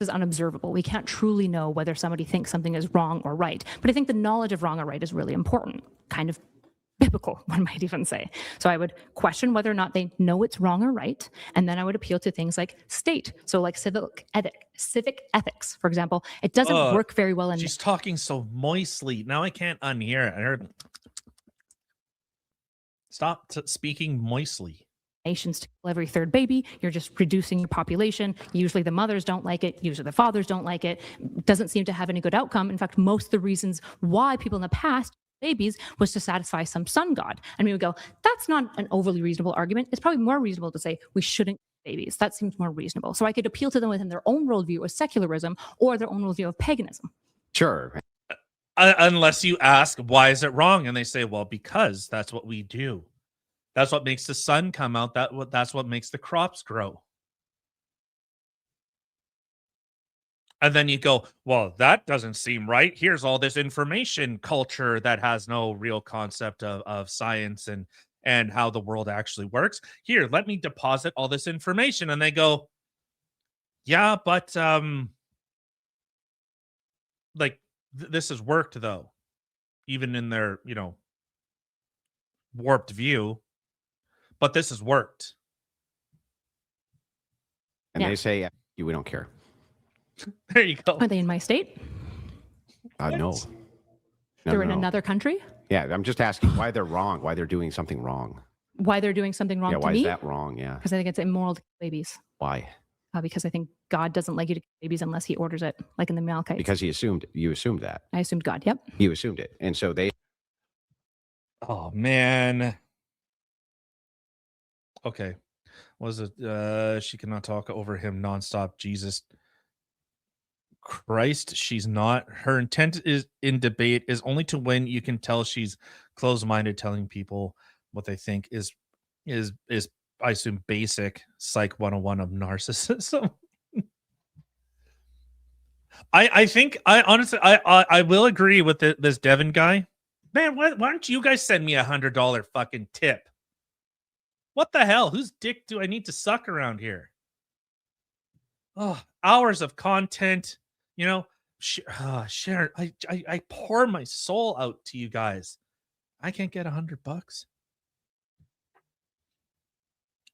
Speaker 2: is unobservable. We can't truly know whether somebody thinks something is wrong or right. But I think the knowledge of wrong or right is really important. Kind of biblical, one might even say. So I would question whether or not they know it's wrong or right. And then I would appeal to things like state. So like civic ethics, for example. It doesn't work very well in
Speaker 1: She's talking so moistly. Now I can't unhear it. I heard. Stop speaking moistly.
Speaker 2: nations to kill every third baby. You're just reducing your population. Usually the mothers don't like it. Usually the fathers don't like it. Doesn't seem to have any good outcome. In fact, most of the reasons why people in the past babies was to satisfy some sun god. And we would go, that's not an overly reasonable argument. It's probably more reasonable to say we shouldn't kill babies. That seems more reasonable. So I could appeal to them within their own worldview of secularism or their own worldview of paganism.
Speaker 3: Sure.
Speaker 1: Unless you ask, why is it wrong? And they say, well, because that's what we do. That's what makes the sun come out. That's what makes the crops grow. And then you go, well, that doesn't seem right. Here's all this information culture that has no real concept of science and how the world actually works. Here, let me deposit all this information. And they go, yeah, but this has worked though, even in their, warped view. But this has worked.
Speaker 3: And they say, we don't care.
Speaker 1: There you go.
Speaker 2: Are they in my state?
Speaker 3: No.
Speaker 2: They're in another country?
Speaker 3: Yeah, I'm just asking why they're wrong, why they're doing something wrong.
Speaker 2: Why they're doing something wrong to me?
Speaker 3: Why is that wrong? Yeah.
Speaker 2: Because I think it's immoral to kill babies.
Speaker 3: Why?
Speaker 2: Because I think God doesn't like you to kill babies unless he orders it, like in the Malachites.
Speaker 3: Because you assumed that.
Speaker 2: I assumed God, yep.
Speaker 3: You assumed it. And so they...
Speaker 1: Oh, man. Okay. Was it she cannot talk over him nonstop? Jesus Christ, she's not. Her intent is in debate is only to win. You can tell she's closed-minded, telling people what they think is I assume basic Psych 101 of narcissism. I think I honestly I will agree with this Devin guy. Man, why don't you guys send me $100 fucking tip? What the hell? Whose dick do I need to suck around here? Oh, hours of content, Sharon, I pour my soul out to you guys. I can't get $100.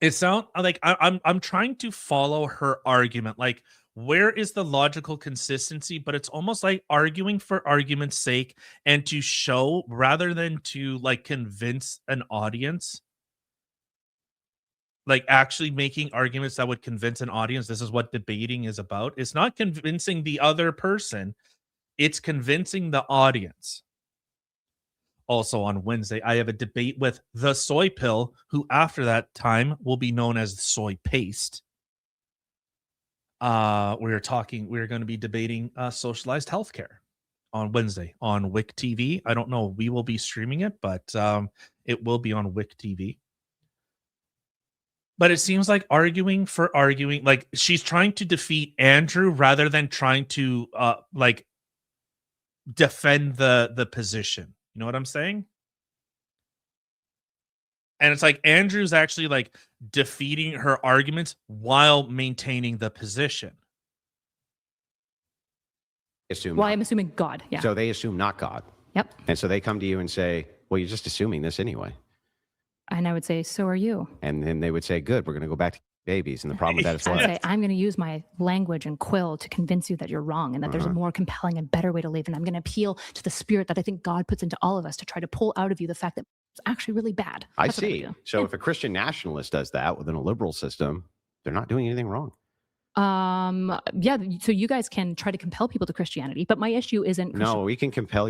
Speaker 1: It sounds like I'm trying to follow her argument. Like, where is the logical consistency? But it's almost like arguing for argument's sake and to show rather than to like convince an audience. Like actually making arguments that would convince an audience this is what debating is about. It's not convincing the other person. It's convincing the audience. Also on Wednesday, I have a debate with the Soy Pill, who after that time will be known as Soy Paste. We're going to be debating socialized healthcare on Wednesday on Wick TV. I don't know. We will be streaming it, but it will be on Wick TV. But it seems like arguing for arguing, like she's trying to defeat Andrew rather than trying to defend the position. You know what I'm saying? And it's like Andrew's actually like defeating her arguments while maintaining the position.
Speaker 2: I'm assuming God. Yeah.
Speaker 3: So they assume not God.
Speaker 2: Yep.
Speaker 3: And so they come to you and say, well, you're just assuming this anyway.
Speaker 2: And I would say, so are you.
Speaker 3: And then they would say, good, we're going to go back to babies. And the problem with that is what?
Speaker 2: I would say, I'm going to use my language and quill to convince you that you're wrong and that there's a more compelling and better way to live. And I'm going to appeal to the spirit that I think God puts into all of us to try to pull out of you the fact that it's actually really bad.
Speaker 3: That's I see. So if a Christian nationalist does that within a liberal system, they're not doing anything wrong.
Speaker 2: Yeah. So you guys can try to compel people to Christianity, but my issue isn't.
Speaker 3: No, we can compel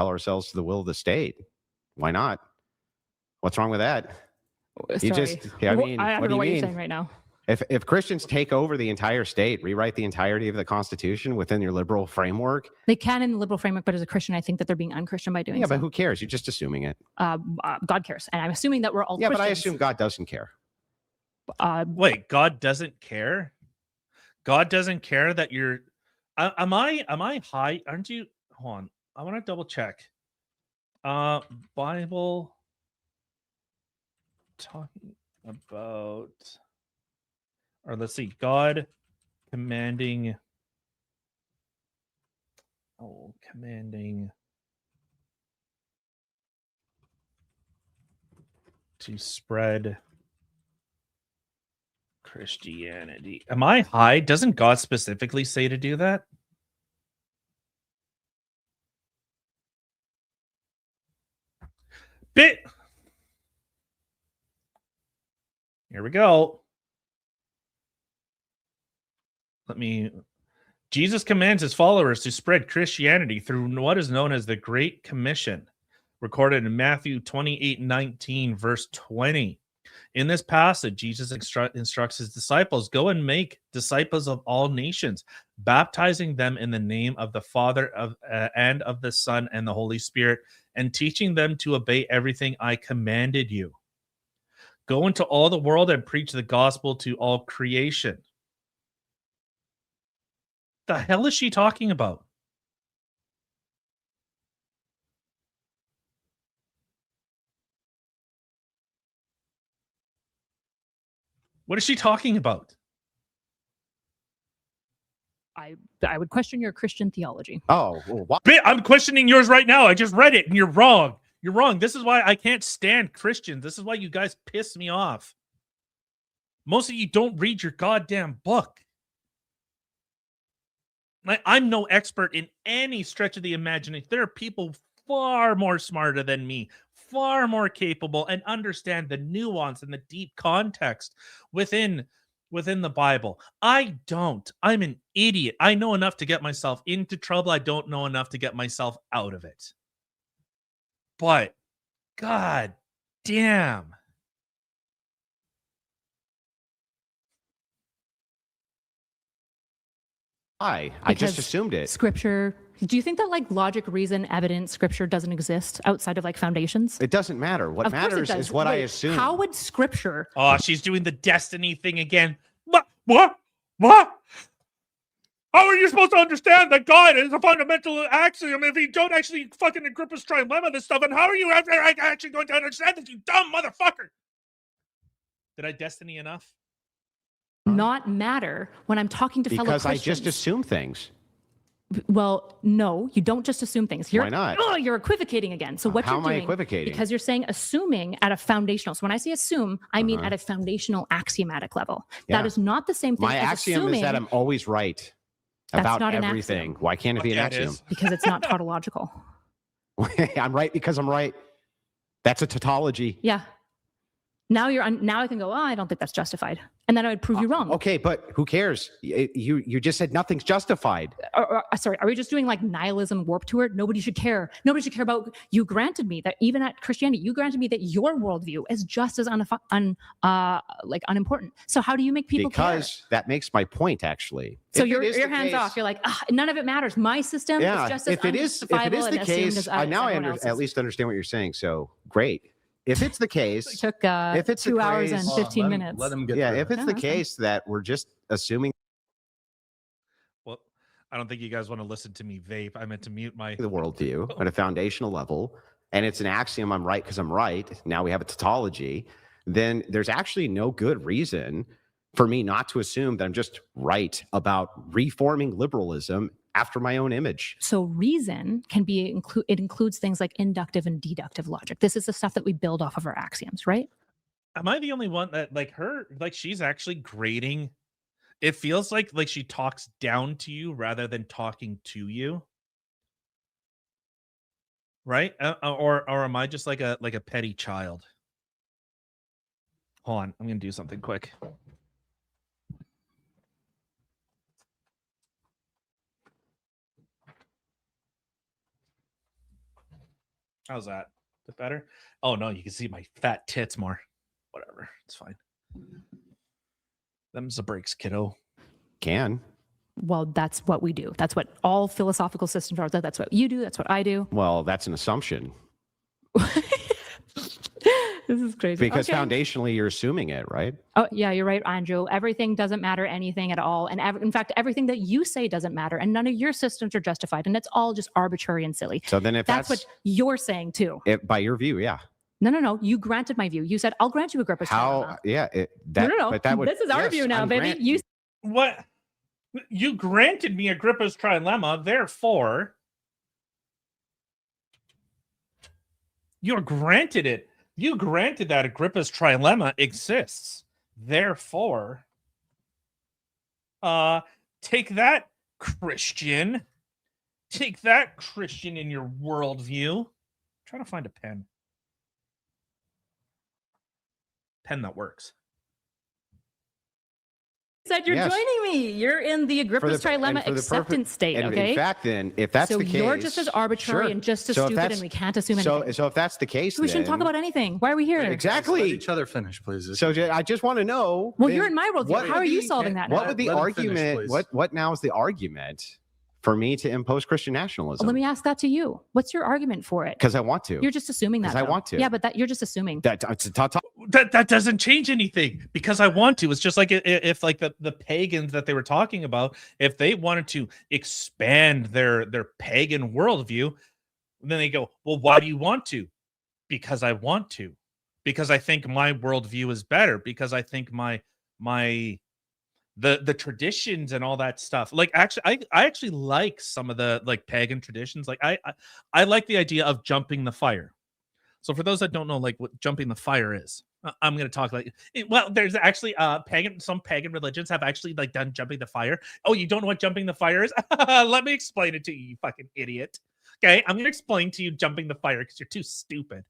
Speaker 3: ourselves to the will of the state. Why not? What's wrong with that?
Speaker 2: Sorry. I don't know what you're saying right now.
Speaker 3: If Christians take over the entire state, rewrite the entirety of the Constitution within your liberal framework,
Speaker 2: they can in the liberal framework. But as a Christian, I think that they're being unchristian by doing.
Speaker 3: Yeah, but who cares? You're just assuming it.
Speaker 2: God cares, and I'm assuming that we're all.
Speaker 3: Yeah,
Speaker 2: Christians.
Speaker 3: but I assume God doesn't care.
Speaker 1: Wait, God doesn't care? God doesn't care that you're. Am I high? Aren't you? Hold on. I want to double check. Bible. Talking about, or let's see, God commanding. to spread Christianity. Am I high? Doesn't God specifically say to do that? Here we go. Jesus commands his followers to spread Christianity through what is known as the Great Commission, recorded in Matthew 28:19, verse 20. In this passage, Jesus instructs his disciples, go and make disciples of all nations, baptizing them in the name of the Father and of the Son and the Holy Spirit, and teaching them to obey everything I commanded you. Go into all the world and preach the gospel to all creation. The hell is she talking about? What is she talking about?
Speaker 2: I would question your Christian theology.
Speaker 3: Oh, well, what?
Speaker 1: I'm questioning yours right now. I just read it and you're wrong. You're wrong. This is why I can't stand Christians. This is why you guys piss me off. Most of you don't read your goddamn book. I'm no expert in any stretch of the imagination. There are people far more smarter than me, far more capable, and understand the nuance and the deep context within the Bible. I don't. I'm an idiot. I know enough to get myself into trouble. I don't know enough to get myself out of it. But, god damn.
Speaker 3: I just
Speaker 2: Because
Speaker 3: assumed it.
Speaker 2: Scripture. Do you think that like logic, reason, evidence, scripture doesn't exist outside of like foundations?
Speaker 3: It doesn't matter. What
Speaker 2: Of course it
Speaker 3: matters
Speaker 2: does.
Speaker 3: is what I
Speaker 2: Wait,
Speaker 3: assume.
Speaker 2: How would scripture?
Speaker 1: Oh, she's doing the destiny thing again. What? How are you supposed to understand that God is a fundamental axiom if you don't actually fucking Agrippa's trilemma this stuff? And how are you actually going to understand this, you dumb motherfucker? Did I destiny enough?
Speaker 2: Not matter when I'm talking to fellow
Speaker 3: Because I
Speaker 2: Christians.
Speaker 3: just assume things.
Speaker 2: Well, no, you don't just assume things.
Speaker 3: Why not?
Speaker 2: Oh, you're equivocating again. So what
Speaker 3: How
Speaker 2: you're
Speaker 3: am I
Speaker 2: doing,
Speaker 3: equivocating?
Speaker 2: because you're saying assuming at a foundational. So when I say assume, I mean
Speaker 3: Uh-huh.
Speaker 2: at a foundational axiomatic level.
Speaker 3: Yeah.
Speaker 2: That is not the same thing
Speaker 3: My
Speaker 2: as
Speaker 3: axiom
Speaker 2: assuming
Speaker 3: is that I'm always right
Speaker 2: That's
Speaker 3: about
Speaker 2: not an
Speaker 3: everything.
Speaker 2: axiom.
Speaker 3: Why can't it be an
Speaker 1: Yeah, it
Speaker 3: axiom?
Speaker 1: is.
Speaker 2: because it's not tautological.
Speaker 3: I'm right because I'm right. That's a tautology.
Speaker 2: Yeah. Now now I can go, oh, I don't think that's justified. And then I would prove you wrong.
Speaker 3: Okay, but who cares? You just said nothing's justified.
Speaker 2: Sorry, are we just doing like nihilism warp tour? Nobody should care. Nobody should care about, you granted me that even at Christianity, you granted me that your worldview is just as unimportant. So how do you make people care?
Speaker 3: Because that makes my point, actually.
Speaker 2: So
Speaker 3: If it is
Speaker 2: you're
Speaker 3: the
Speaker 2: hands
Speaker 3: case-
Speaker 2: off. You're like, none of it matters. My system
Speaker 3: Yeah,
Speaker 2: is just as
Speaker 3: if it is
Speaker 2: unjustifiable
Speaker 3: the
Speaker 2: and assumed
Speaker 3: case,
Speaker 2: as
Speaker 3: now I
Speaker 2: everyone else's.
Speaker 3: at least understand what you're saying. So great. If it's the
Speaker 2: It
Speaker 3: case,
Speaker 2: took
Speaker 3: if it's the
Speaker 2: 2 hours and
Speaker 3: case-
Speaker 2: 15
Speaker 4: let
Speaker 2: minutes.
Speaker 4: Let him get
Speaker 3: yeah,
Speaker 4: through
Speaker 3: if
Speaker 4: it.
Speaker 3: it's
Speaker 2: No,
Speaker 3: the
Speaker 2: that's fine.
Speaker 3: case that we're just assuming
Speaker 1: Well, I don't think you guys want to listen to me vape. I meant to mute my.
Speaker 3: the worldview at a foundational level, and it's an axiom I'm right because I'm right. Now we have a tautology. Then there's actually no good reason for me not to assume that I'm just right about reforming liberalism after my own image.
Speaker 2: So reason can be it includes things like inductive and deductive logic. This is the stuff that we build off of our axioms, right?
Speaker 1: Am I the only one that she's actually grading? It feels like she talks down to you rather than talking to you, right? Or am I just like a petty child? Hold on, I'm gonna do something quick. How's that? Is it better? Oh no, you can see my fat tits more. Whatever, it's fine. Them's the breaks, kiddo.
Speaker 3: Can.
Speaker 2: Well, that's what we do. That's what all philosophical systems are. That's what you do. That's what I do.
Speaker 3: Well, that's an assumption
Speaker 2: This is crazy.
Speaker 3: because
Speaker 2: Okay.
Speaker 3: foundationally you're assuming it, right?
Speaker 2: Oh, yeah, you're right, Andrew. Everything doesn't matter anything at all. And in fact, everything that you say doesn't matter. And none of your systems are justified. And it's all just arbitrary and silly.
Speaker 3: So then if
Speaker 2: That's what you're saying too.
Speaker 3: by your view, yeah.
Speaker 2: No. You granted my view. You said, I'll grant you Agrippa's
Speaker 3: How?
Speaker 2: trilemma.
Speaker 3: Yeah.
Speaker 2: No.
Speaker 3: But that would.
Speaker 2: This is our
Speaker 3: yes,
Speaker 2: view now,
Speaker 3: I'm
Speaker 2: baby.
Speaker 3: grant-
Speaker 2: You
Speaker 1: What? You granted me Agrippa's trilemma, therefore you're granted it. You granted that Agrippa's trilemma exists. Therefore, take that, Christian. Take that, Christian, in your worldview. I'm trying to find a pen. Pen that works.
Speaker 2: Said you're
Speaker 3: Yes.
Speaker 2: joining me. You're in the Agrippa's trilemma acceptance state,
Speaker 3: and
Speaker 2: okay?
Speaker 3: in fact, then, if that's
Speaker 2: so
Speaker 3: the case,
Speaker 2: you're just as arbitrary
Speaker 3: sure.
Speaker 2: and just as
Speaker 3: So if
Speaker 2: stupid,
Speaker 3: that's-
Speaker 2: and we can't assume anything.
Speaker 3: So if that's the case,
Speaker 2: we shouldn't talk
Speaker 3: then-
Speaker 2: about anything. Why are we here?
Speaker 4: Let
Speaker 3: Exactly.
Speaker 4: each other finish, please.
Speaker 3: So I just want to know.
Speaker 2: Well,
Speaker 3: then
Speaker 2: you're in my worldview.
Speaker 3: what
Speaker 2: How
Speaker 3: would
Speaker 2: are you
Speaker 3: the-
Speaker 2: solving that
Speaker 3: What
Speaker 2: now?
Speaker 3: would the
Speaker 4: Let him finish,
Speaker 3: argument?
Speaker 4: please.
Speaker 3: What now is the argument for me to impose Christian nationalism?
Speaker 2: Let me ask that to you. What's your argument for it?
Speaker 3: Because I want to.
Speaker 2: You're just assuming that.
Speaker 3: 'Cause I
Speaker 2: though.
Speaker 3: want to.
Speaker 2: Yeah, but that you're just assuming.
Speaker 1: That doesn't change anything because I want to. It's just like if like the pagans that they were talking about, if they wanted to expand their pagan worldview, then they go, well, why do you want to? Because I want to. Because I think my worldview is better. Because I think the traditions and all that stuff. Like actually, I actually like some of the like pagan traditions. Like I like the idea of jumping the fire. So for those that don't know, like what jumping the fire is, I'm going to talk like, well, there's actually some pagan religions have actually like done jumping the fire. Oh, you don't know what jumping the fire is? Let me explain it to you, you fucking idiot. Okay, I'm going to explain to you jumping the fire because you're too stupid.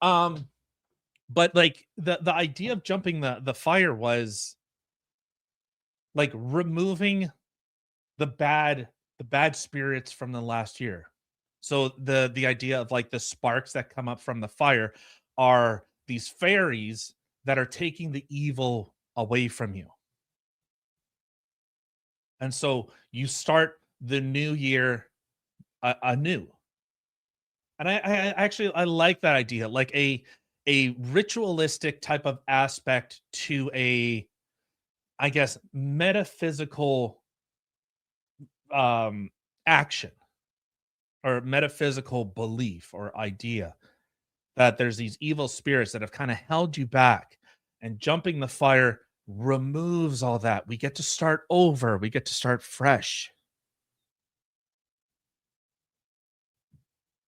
Speaker 1: But like the idea of jumping the fire was like removing the bad spirits from the last year. So the idea of like the sparks that come up from the fire are these fairies that are taking the evil away from you. And so you start the new year anew. And I like that idea, like a ritualistic type of aspect to a, I guess, metaphysical action or metaphysical belief or idea that there's these evil spirits that have kind of held you back, and jumping the fire removes all that. We get to start over. We get to start fresh.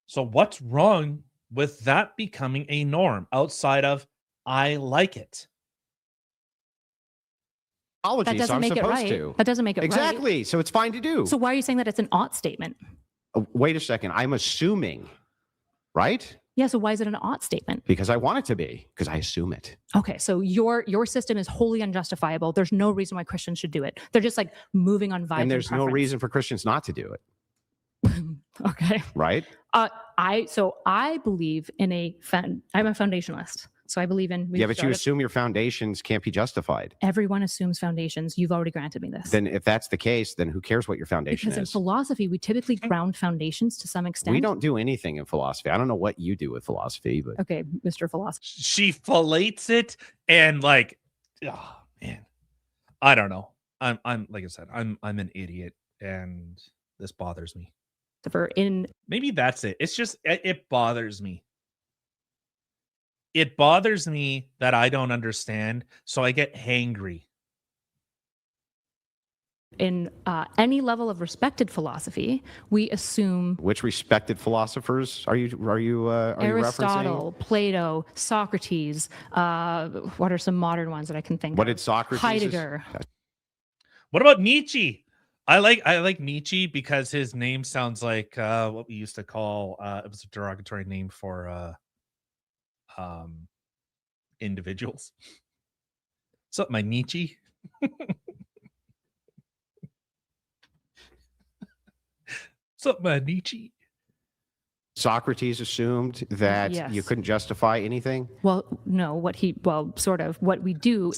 Speaker 1: So what's wrong with that becoming a norm outside of I like it?
Speaker 2: That doesn't make it right. That doesn't make it right.
Speaker 3: Exactly. So it's fine to do.
Speaker 2: So why are you saying that it's an ought statement?
Speaker 3: Wait a second. I'm assuming, right?
Speaker 2: Yeah, so why is it an ought statement?
Speaker 3: Because I want it to be, because I assume it.
Speaker 2: Okay, so your system is wholly unjustifiable. There's no reason why Christians should do it. They're just like moving on vibes.
Speaker 3: And there's no reason for Christians not to do it.
Speaker 2: Okay.
Speaker 3: Right?
Speaker 2: I believe in I'm a foundationalist. So I believe in
Speaker 3: Yeah, but you assume your foundations can't be justified.
Speaker 2: Everyone assumes foundations. You've already granted me this.
Speaker 3: Then if that's the case, then who cares what your foundation
Speaker 2: Because in
Speaker 3: is?
Speaker 2: philosophy, we typically ground foundations to some extent.
Speaker 3: We don't do anything in philosophy. I don't know what you do with philosophy, but
Speaker 2: Okay, Mr. Philosophy.
Speaker 1: She fillets it and like, oh man, I don't know. I'm like I said, I'm an idiot, and this bothers me. Maybe that's it. It's just it bothers me. It bothers me that I don't understand, so I get hangry.
Speaker 2: In any level of respected philosophy, we assume
Speaker 3: which respected philosophers are you
Speaker 2: Aristotle,
Speaker 3: referencing?
Speaker 2: Plato, Socrates. What are some modern ones that I can think of?
Speaker 3: What did Socrates?
Speaker 2: Heidegger.
Speaker 1: What about Nietzsche? I like Nietzsche because his name sounds like what we used to call it was a derogatory name for individuals. What's up, my Nietzsche? What's up, my Nietzsche?
Speaker 3: Socrates assumed that
Speaker 2: Yes.
Speaker 3: you couldn't justify anything.
Speaker 2: Well, no, sort of. What we do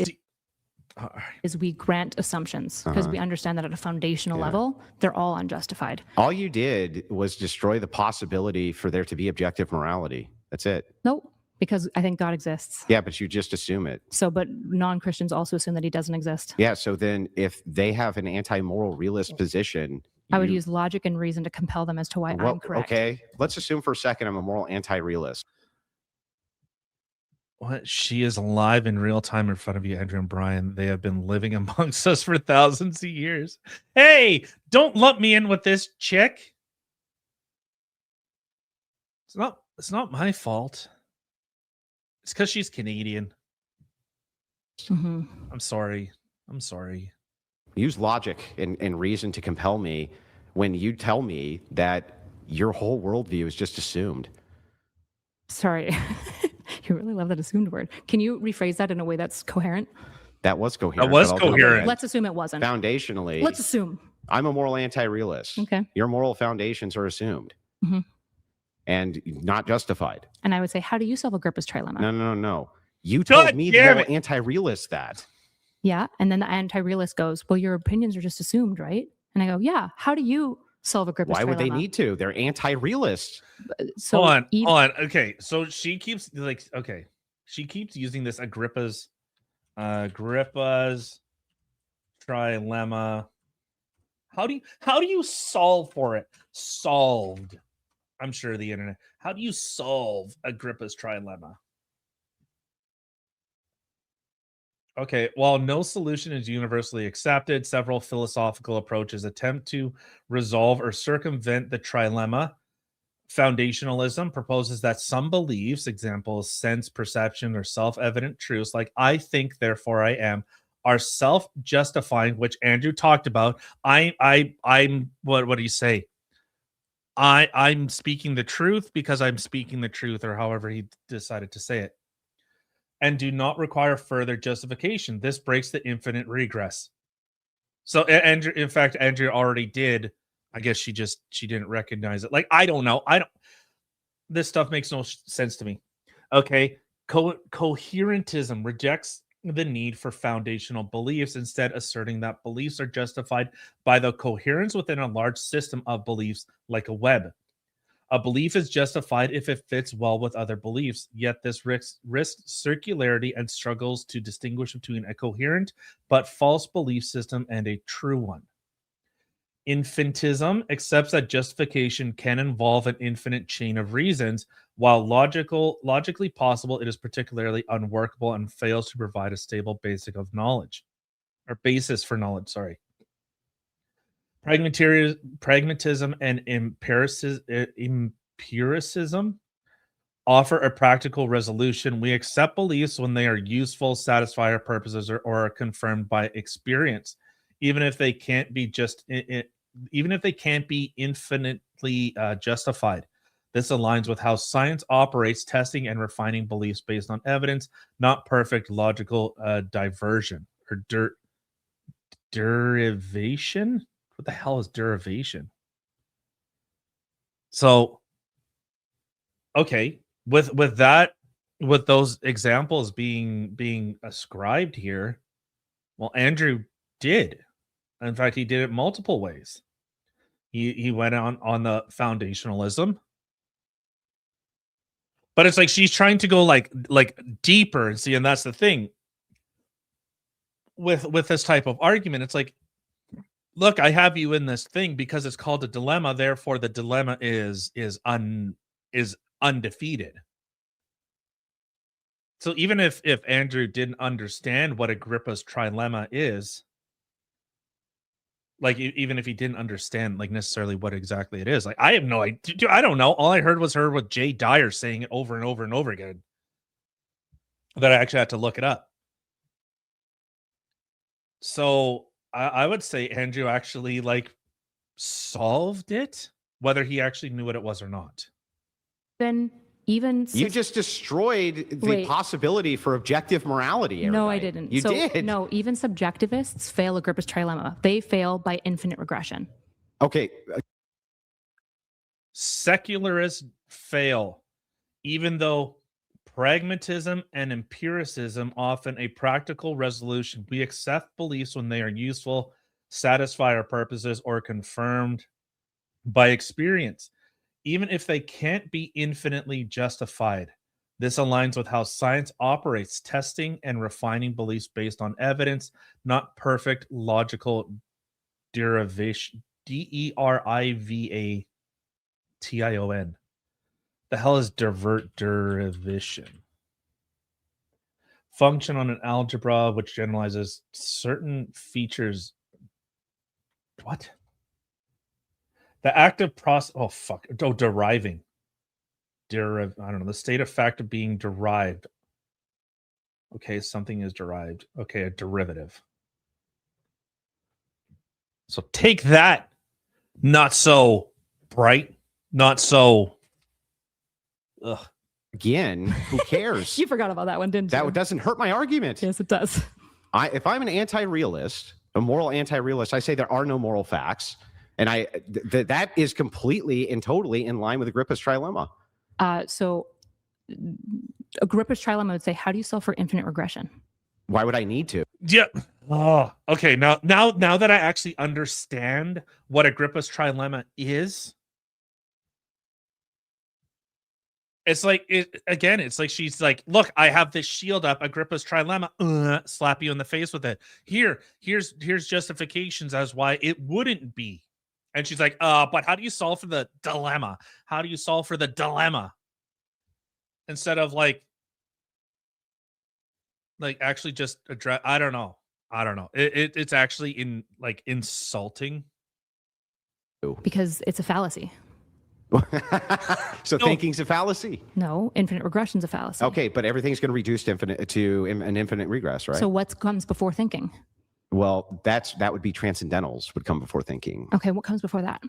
Speaker 2: is we grant assumptions because we understand that at a foundational level, they're all unjustified.
Speaker 3: All you did was destroy the possibility for there to be objective morality. That's it.
Speaker 2: Nope, because I think God exists.
Speaker 3: Yeah, but you just assume it.
Speaker 2: So, but non-Christians also assume that he doesn't exist.
Speaker 3: Yeah, so then if they have an anti-moral realist position,
Speaker 2: I would use logic and reason to compel them as to why I'm correct.
Speaker 3: Okay, let's assume for a second I'm a moral anti-realist.
Speaker 1: What? She is alive in real time in front of you, Andrew and Brian. They have been living amongst us for thousands of years. Hey, don't lump me in with this chick. It's not my fault. It's because she's Canadian.
Speaker 2: Mhm.
Speaker 1: I'm sorry. I'm sorry.
Speaker 3: Use logic and reason to compel me when you tell me that your whole worldview is just assumed.
Speaker 2: Sorry. You really love that assumed word. Can you rephrase that in a way that's coherent?
Speaker 3: That was coherent.
Speaker 1: was
Speaker 3: but I'll do it
Speaker 1: coherent.
Speaker 3: again.
Speaker 2: Let's assume it wasn't.
Speaker 3: Foundationally,
Speaker 2: Let's assume.
Speaker 3: I'm a moral anti-realist.
Speaker 2: Okay.
Speaker 3: Your moral foundations are assumed
Speaker 2: Mhm.
Speaker 3: and not justified.
Speaker 2: And I would say, how do you solve Agrippa's trilemma?
Speaker 3: No. You
Speaker 1: God
Speaker 3: told me, the
Speaker 1: damn
Speaker 3: moral
Speaker 1: it.
Speaker 3: anti-realist, that.
Speaker 2: Yeah. And then the anti-realist goes, well, your opinions are just assumed, right? And I go, yeah. How do you solve Agrippa's trilemma?
Speaker 3: Why would they need to? They're anti-realist.
Speaker 2: So
Speaker 1: hold on.
Speaker 2: even-
Speaker 1: Hold on. Okay. So she keeps she keeps using this Agrippa's trilemma. How do you solve for it? Solved. I'm sure the internet. How do you solve Agrippa's trilemma? Okay, while no solution is universally accepted, several philosophical approaches attempt to resolve or circumvent the trilemma. Foundationalism proposes that some beliefs, examples sense, perception, or self-evident truths, like I think, therefore I am, are self-justifying, which Andrew talked about. I'm what do you say? I'm speaking the truth because I'm speaking the truth, or however he decided to say it, and do not require further justification. This breaks the infinite regress. So Andrew, in fact, Andrew already did. I guess she didn't recognize it. Like, I don't know. This stuff makes no sense to me. Okay. Coherentism rejects the need for foundational beliefs, instead asserting that beliefs are justified by the coherence within a large system of beliefs, like a web. A belief is justified if it fits well with other beliefs, yet this risks circularity and struggles to distinguish between a coherent but false belief system and a true one. Infinitism accepts that justification can involve an infinite chain of reasons. While logically possible, it is particularly unworkable and fails to provide a stable basis for knowledge. Sorry. Pragmatism and empiricism offer a practical resolution. We accept beliefs when they are useful, satisfy our purposes, or are confirmed by experience, even if they can't be infinitely justified. This aligns with how science operates, testing and refining beliefs based on evidence, not perfect logical diversion or derivation. What the hell is derivation? So, okay, with those examples being ascribed here, well, Andrew did. In fact, he did it multiple ways. He went on the foundationalism, but it's like she's trying to go like deeper and see, and that's the thing with this type of argument. It's like, look, I have you in this thing because it's called a dilemma. Therefore, the dilemma is undefeated. So even if Andrew didn't understand what Agrippa's trilemma is, like even if he didn't understand like necessarily what exactly it is, like I have no idea. I don't know. All I heard was her with Jay Dyer saying it over and over and over again. That I actually had to look it up. So I would say Andrew actually like solved it, whether he actually knew what it was or not.
Speaker 2: then even
Speaker 3: You just destroyed the possibility for objective morality.
Speaker 2: No, I
Speaker 3: Erudite.
Speaker 2: didn't.
Speaker 3: You
Speaker 2: So,
Speaker 3: did.
Speaker 2: No, even subjectivists fail Agrippa's trilemma. They fail by infinite regression.
Speaker 3: Okay.
Speaker 1: Secularists fail, even though pragmatism and empiricism often a practical resolution. We accept beliefs when they are useful, satisfy our purposes, or confirmed by experience, even if they can't be infinitely justified. This aligns with how science operates, testing and refining beliefs based on evidence, not perfect logical derivation. Derivation. The hell is derivation? Function on an algebra which generalizes certain features. What? The active process. Oh, fuck. Oh, deriving. I don't know. The state of fact of being derived. Okay, something is derived. Okay, a derivative. So take that. Not so bright. Not so. Ugh.
Speaker 3: Again, who cares?
Speaker 2: You forgot about that one, didn't you?
Speaker 3: That doesn't hurt my argument.
Speaker 2: Yes, it does.
Speaker 3: If I'm an anti-realist, a moral anti-realist, I say there are no moral facts, and that is completely and totally in line with Agrippa's trilemma.
Speaker 2: So Agrippa's trilemma would say, how do you solve for infinite regression?
Speaker 3: Why would I need to?
Speaker 1: Yeah. Oh, okay. Now that I actually understand what Agrippa's trilemma is, it's like it's like she's like, look, I have this shield up, Agrippa's trilemma, slap you in the face with it. Here's justifications as why it wouldn't be. And she's like, but how do you solve for the dilemma? How do you solve for the dilemma? Instead of like actually just address, I don't know. It's actually insulting.
Speaker 2: Because it's a fallacy.
Speaker 3: So
Speaker 1: No.
Speaker 3: thinking's a fallacy.
Speaker 2: No, infinite regression's a fallacy.
Speaker 3: Okay, but everything's going to reduce to an infinite regress, right?
Speaker 2: So what comes before thinking?
Speaker 3: Well, that would be transcendentals would come before thinking.
Speaker 2: Okay, what comes before that?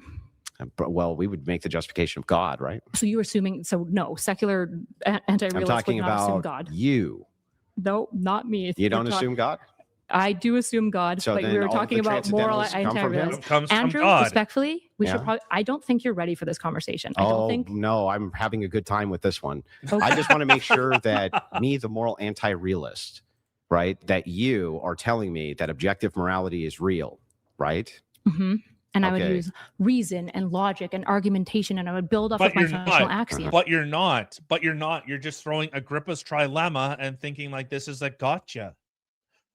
Speaker 3: But, well, we would make the justification of God, right?
Speaker 2: So you're assuming, so no, secular anti-realist
Speaker 3: I'm
Speaker 2: would
Speaker 3: talking
Speaker 2: not assume
Speaker 3: about
Speaker 2: God.
Speaker 3: you.
Speaker 2: No, not me.
Speaker 3: You don't assume God?
Speaker 2: I do assume God,
Speaker 3: So
Speaker 2: but
Speaker 3: then
Speaker 2: we were
Speaker 3: all of
Speaker 2: talking
Speaker 3: the
Speaker 2: about moral
Speaker 3: transcendentals come from him?
Speaker 2: anti-realist.
Speaker 1: It comes
Speaker 2: Andrew,
Speaker 1: from God.
Speaker 2: respectfully, we
Speaker 3: Yeah.
Speaker 2: should probably, I don't think you're ready for this conversation. I don't think.
Speaker 3: No, I'm having a good time with this one.
Speaker 2: Okay.
Speaker 3: I just want to make sure that me, the moral anti-realist, right, that you are telling me that objective morality is real, right?
Speaker 2: Mhm. And I would
Speaker 3: Okay.
Speaker 2: use reason and logic and argumentation, and I would build off
Speaker 1: But
Speaker 2: of my
Speaker 1: you're
Speaker 2: foundational
Speaker 1: not.
Speaker 2: axiom.
Speaker 1: But you're not. You're just throwing Agrippa's trilemma and thinking like this is a gotcha.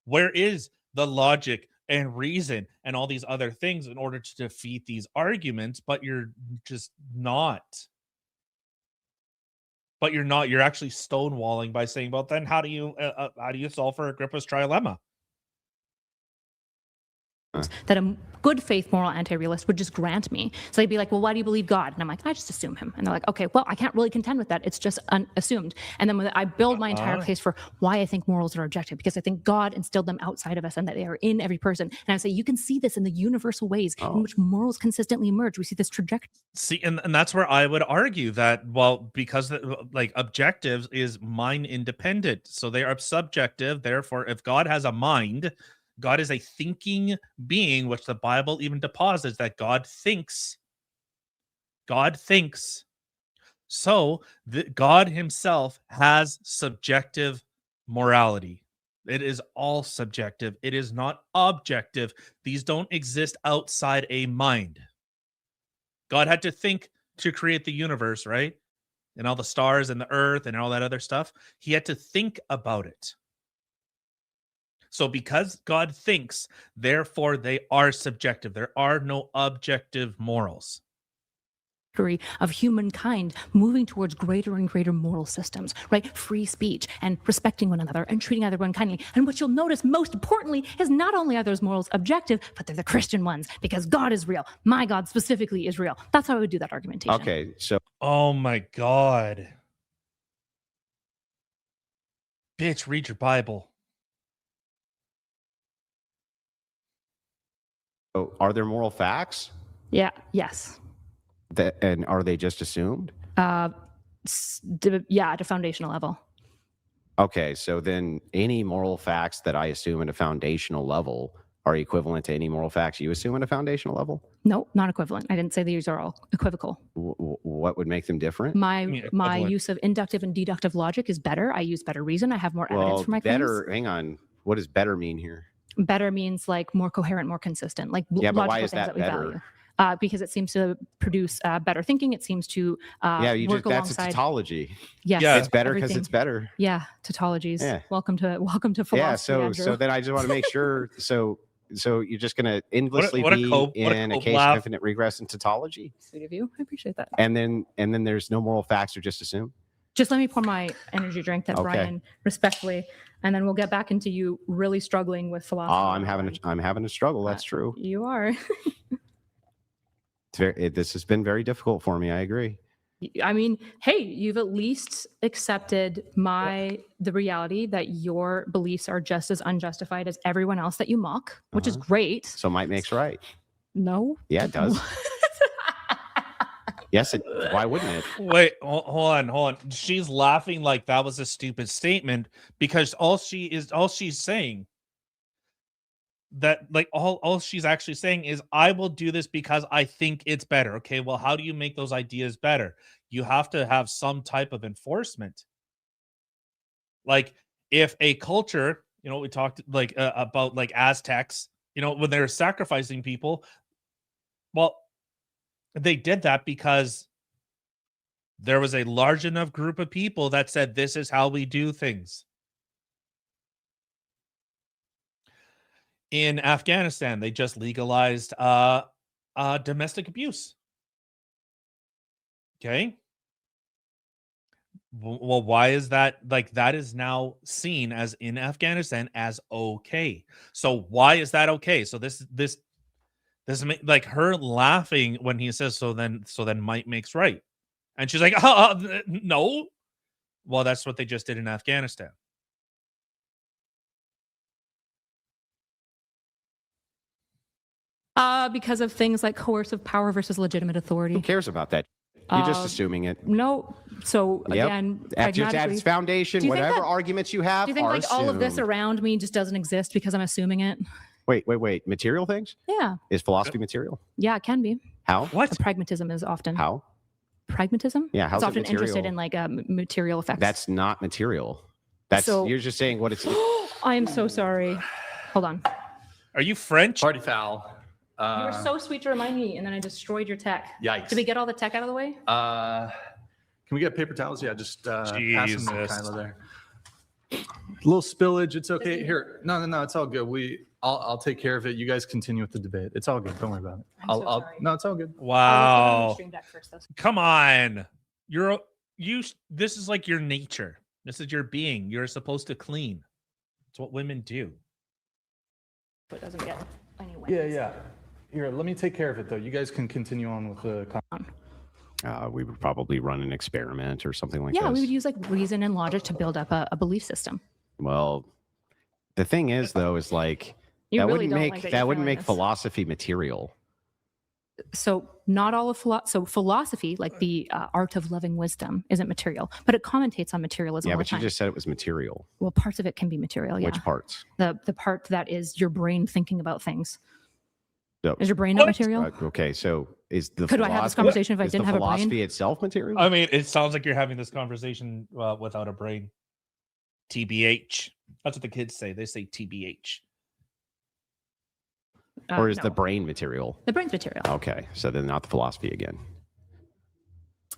Speaker 1: Where is the logic and reason and all these other things in order to defeat these arguments? But you're just not. But you're not. You're actually stonewalling by saying, "Well, then how do you solve for Agrippa's trilemma?"
Speaker 2: That a good faith moral anti-realist would just grant me. So they'd be like, well, why do you believe God? And I'm like, I just assume him. And they're like, okay, well, I can't really contend with that. It's just assumed. And then when I build my entire case for why I think morals are objective, because I think God instilled them outside of us and that they are in every person. And I say, you can see this in the universal ways in which morals consistently emerge. We see this trajectory.
Speaker 1: See, and that's where I would argue that, well, because objectives is mind independent, so they are subjective. Therefore, if God has a mind, God is a thinking being, which the Bible even deposits that God thinks. God thinks. So God himself has subjective morality. It is all subjective. It is not objective. These don't exist outside a mind. God had to think to create the universe, right? And all the stars and the earth and all that other stuff. He had to think about it. So because God thinks, therefore they are subjective. There are no objective morals.
Speaker 2: Of humankind moving towards greater and greater moral systems, right? Free speech and respecting one another and treating everyone kindly. And what you'll notice most importantly is not only are those morals objective, but they're the Christian ones because God is real. My God specifically is real. That's how I would do that argumentation.
Speaker 3: Okay, so
Speaker 1: Oh my God. Bitch, read your Bible.
Speaker 3: are there moral facts?
Speaker 2: Yeah. Yes.
Speaker 3: And are they just assumed?
Speaker 2: Yeah, at a foundational level.
Speaker 3: Okay, so then any moral facts that I assume at a foundational level are equivalent to any moral facts you assume at a foundational level?
Speaker 2: No, not equivalent. I didn't say these are all equivocal.
Speaker 3: What would make them different?
Speaker 2: My
Speaker 1: equivalent.
Speaker 2: use of inductive and deductive logic is better. I use better reason. I have more evidence for my claims.
Speaker 3: better. Hang on. What does better mean here?
Speaker 2: Better means like more coherent, more consistent, like
Speaker 3: Yeah, but why
Speaker 2: logical
Speaker 3: is
Speaker 2: things
Speaker 3: that
Speaker 2: we
Speaker 3: better?
Speaker 2: value. Because it seems to produce better thinking. It seems to work
Speaker 3: That's a
Speaker 2: alongside.
Speaker 3: tautology.
Speaker 2: Yes,
Speaker 1: Yeah.
Speaker 3: It's better because
Speaker 2: everything.
Speaker 3: it's better.
Speaker 2: Yeah, tautologies.
Speaker 3: Yeah.
Speaker 2: Welcome to philosophy.
Speaker 3: Yeah. So
Speaker 2: Andrew.
Speaker 3: then I just want to make sure. So you're just going to endlessly
Speaker 1: what a
Speaker 3: be
Speaker 1: cope- what a
Speaker 3: in a
Speaker 1: cope
Speaker 3: case
Speaker 1: laugh.
Speaker 3: of infinite regress and tautology,
Speaker 2: Sweet of you. I appreciate that.
Speaker 3: and then there's no moral facts or just assumed.
Speaker 2: Just let me pour my energy drink that
Speaker 3: Okay.
Speaker 2: Brian respectfully, and then we'll get back into you really struggling with philosophy.
Speaker 3: Oh, I'm having a struggle. That's true.
Speaker 2: You are.
Speaker 3: This has been very difficult for me. I agree.
Speaker 2: I mean, hey, you've at least accepted the reality that your beliefs are just as unjustified as everyone else that you mock, which is great.
Speaker 3: So might makes right.
Speaker 2: No.
Speaker 3: Yeah, it does. Yes, why wouldn't it?
Speaker 1: Wait, hold on. She's laughing like that was a stupid statement because all she's saying that like all she's actually saying is I will do this because I think it's better. Okay, well, how do you make those ideas better? You have to have some type of enforcement. Like if a culture, we talked like about like Aztecs, when they're sacrificing people, well, they did that because there was a large enough group of people that said this is how we do things. In Afghanistan, they just legalized domestic abuse. Okay. Well, why is that? Like that is now seen as in Afghanistan as okay. So why is that okay? So this like her laughing when he says so then might makes right. And she's like, no. Well, that's what they just did in Afghanistan.
Speaker 2: Because of things like coercive power versus legitimate authority.
Speaker 3: Who cares about that? You're just assuming it.
Speaker 2: No. So again,
Speaker 3: at its foundation, whatever arguments you have.
Speaker 2: Do you think like all of this around me just doesn't exist because I'm assuming it?
Speaker 3: Wait. Material things?
Speaker 2: Yeah.
Speaker 3: Is philosophy material?
Speaker 2: Yeah, it can be.
Speaker 3: How?
Speaker 1: What?
Speaker 2: Pragmatism is often.
Speaker 3: How?
Speaker 2: Pragmatism?
Speaker 3: Yeah, how's
Speaker 2: it's often
Speaker 3: it material?
Speaker 2: interested in like material effects.
Speaker 3: That's not material. You're just saying what it's.
Speaker 2: I am so sorry. Hold on.
Speaker 1: Are you French?
Speaker 5: Party foul.
Speaker 2: You were so sweet to remind me, and then I destroyed your tech.
Speaker 5: Yikes.
Speaker 2: Did we get all the tech out of the way?
Speaker 5: Can we get paper towels? Yeah, just pass them to
Speaker 1: Jesus.
Speaker 5: Kyla there. A little spillage. It's okay. Here. No. It's all good. I'll take care of it. You guys continue with the debate. It's all good. Don't worry about it.
Speaker 2: I'm so sorry.
Speaker 5: No, it's all good.
Speaker 1: Wow.
Speaker 2: Stream deck first, though.
Speaker 1: Come on. This is like your nature. This is your being. You're supposed to clean. It's what women do.
Speaker 2: But it doesn't get anywhere.
Speaker 5: Yeah. Here, let me take care of it though. You guys can continue on with the.
Speaker 3: We would probably run an experiment or something like that.
Speaker 2: Yeah, we would use like reason and logic to build up a belief system.
Speaker 3: Well, the thing is, though, is like
Speaker 2: You
Speaker 3: that
Speaker 2: really
Speaker 3: wouldn't
Speaker 2: don't
Speaker 3: make
Speaker 2: like that
Speaker 3: that
Speaker 2: you're
Speaker 3: wouldn't
Speaker 2: feeling
Speaker 3: make
Speaker 2: this.
Speaker 3: philosophy material.
Speaker 2: So not all of philosophy, like the art of loving wisdom, isn't material, but it commentates on materialism
Speaker 3: Yeah,
Speaker 2: all the
Speaker 3: but you
Speaker 2: time.
Speaker 3: just said it was material.
Speaker 2: Well, parts of it can be material. Yeah,
Speaker 3: Which parts?
Speaker 2: the part that is your brain thinking about things.
Speaker 3: So,
Speaker 2: Is your brain not material?
Speaker 3: okay, so is the
Speaker 2: Could I have this
Speaker 3: philosophy-
Speaker 2: conversation if I
Speaker 3: is
Speaker 2: didn't
Speaker 3: the
Speaker 2: have a brain?
Speaker 3: philosophy itself material?
Speaker 1: I mean, it sounds like you're having this conversation without a brain. TBH. That's what the kids say. They say TBH.
Speaker 3: Or is
Speaker 2: No.
Speaker 3: the brain material?
Speaker 2: The brain's material.
Speaker 3: Okay, so then not the philosophy again.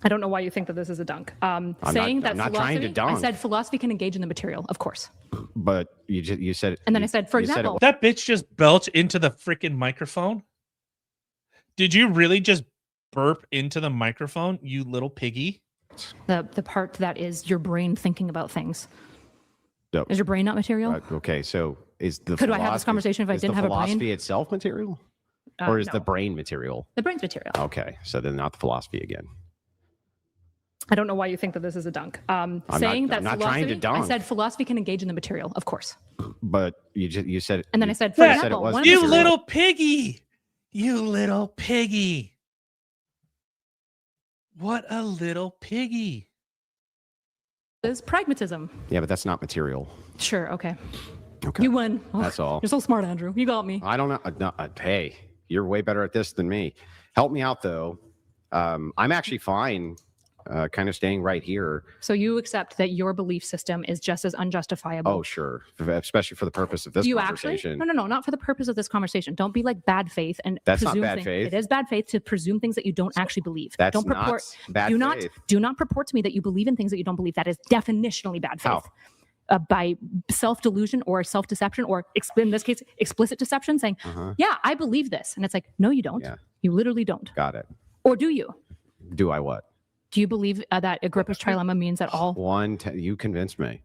Speaker 2: I don't know why you think that this is a dunk. Saying that
Speaker 3: I'm not
Speaker 2: philosophy,
Speaker 3: trying to dunk.
Speaker 2: I said philosophy can engage in the material, of course.
Speaker 3: But you said.
Speaker 2: And then I said, for
Speaker 3: you said it
Speaker 2: example,
Speaker 1: That bitch just belched into the freaking microphone. Did you really just burp into the microphone, you little piggy?
Speaker 2: the part that is your brain thinking about things.
Speaker 3: No.
Speaker 2: Is your brain not material?
Speaker 3: Okay, so is the
Speaker 2: Could I have this
Speaker 3: philosophy-
Speaker 2: conversation if I
Speaker 3: is
Speaker 2: didn't
Speaker 3: the
Speaker 2: have a brain?
Speaker 3: philosophy itself material, or is
Speaker 2: No.
Speaker 3: the brain material?
Speaker 2: The brain's material.
Speaker 3: Okay, so then not the philosophy again.
Speaker 2: I don't know why you think that this is a dunk. Saying that
Speaker 3: I'm not
Speaker 2: philosophy,
Speaker 3: trying to dunk.
Speaker 2: I said philosophy can engage in the material, of course.
Speaker 3: But you said.
Speaker 2: And then I
Speaker 3: you-
Speaker 2: said, for
Speaker 3: you said it
Speaker 2: example,
Speaker 3: was
Speaker 2: one of
Speaker 1: You
Speaker 2: the
Speaker 3: material.
Speaker 1: little piggy. You little piggy. What a little piggy.
Speaker 2: is pragmatism.
Speaker 3: Yeah, but that's not material.
Speaker 2: Sure, okay.
Speaker 3: Okay,
Speaker 2: You won.
Speaker 3: that's all.
Speaker 2: You're so smart, Andrew. You got me.
Speaker 3: I don't know. No, hey, you're way better at this than me. Help me out though. I'm actually fine, kind of staying right here.
Speaker 2: So you accept that your belief system is just as unjustifiable.
Speaker 3: Oh, sure, especially for the purpose of this
Speaker 2: Do you actually?
Speaker 3: conversation.
Speaker 2: No, not for the purpose of this conversation. Don't be like bad faith and
Speaker 3: That's not
Speaker 2: presume
Speaker 3: bad
Speaker 2: things.
Speaker 3: faith.
Speaker 2: It is bad faith to presume things that you don't actually believe.
Speaker 3: That's
Speaker 2: don't purport.
Speaker 3: not bad faith.
Speaker 2: Do not purport to me that you believe in things that you don't believe. That is definitionally bad faith.
Speaker 3: How?
Speaker 2: By self-delusion or self-deception, or in this case, explicit deception, saying,
Speaker 3: Uh-huh.
Speaker 2: "Yeah, I believe this," and it's like, "No, you don't.
Speaker 3: Yeah.
Speaker 2: You literally don't."
Speaker 3: Got it.
Speaker 2: Or do you?
Speaker 3: Do I what?
Speaker 2: Do you believe that Agrippa's trilemma means that all?
Speaker 3: You convinced me.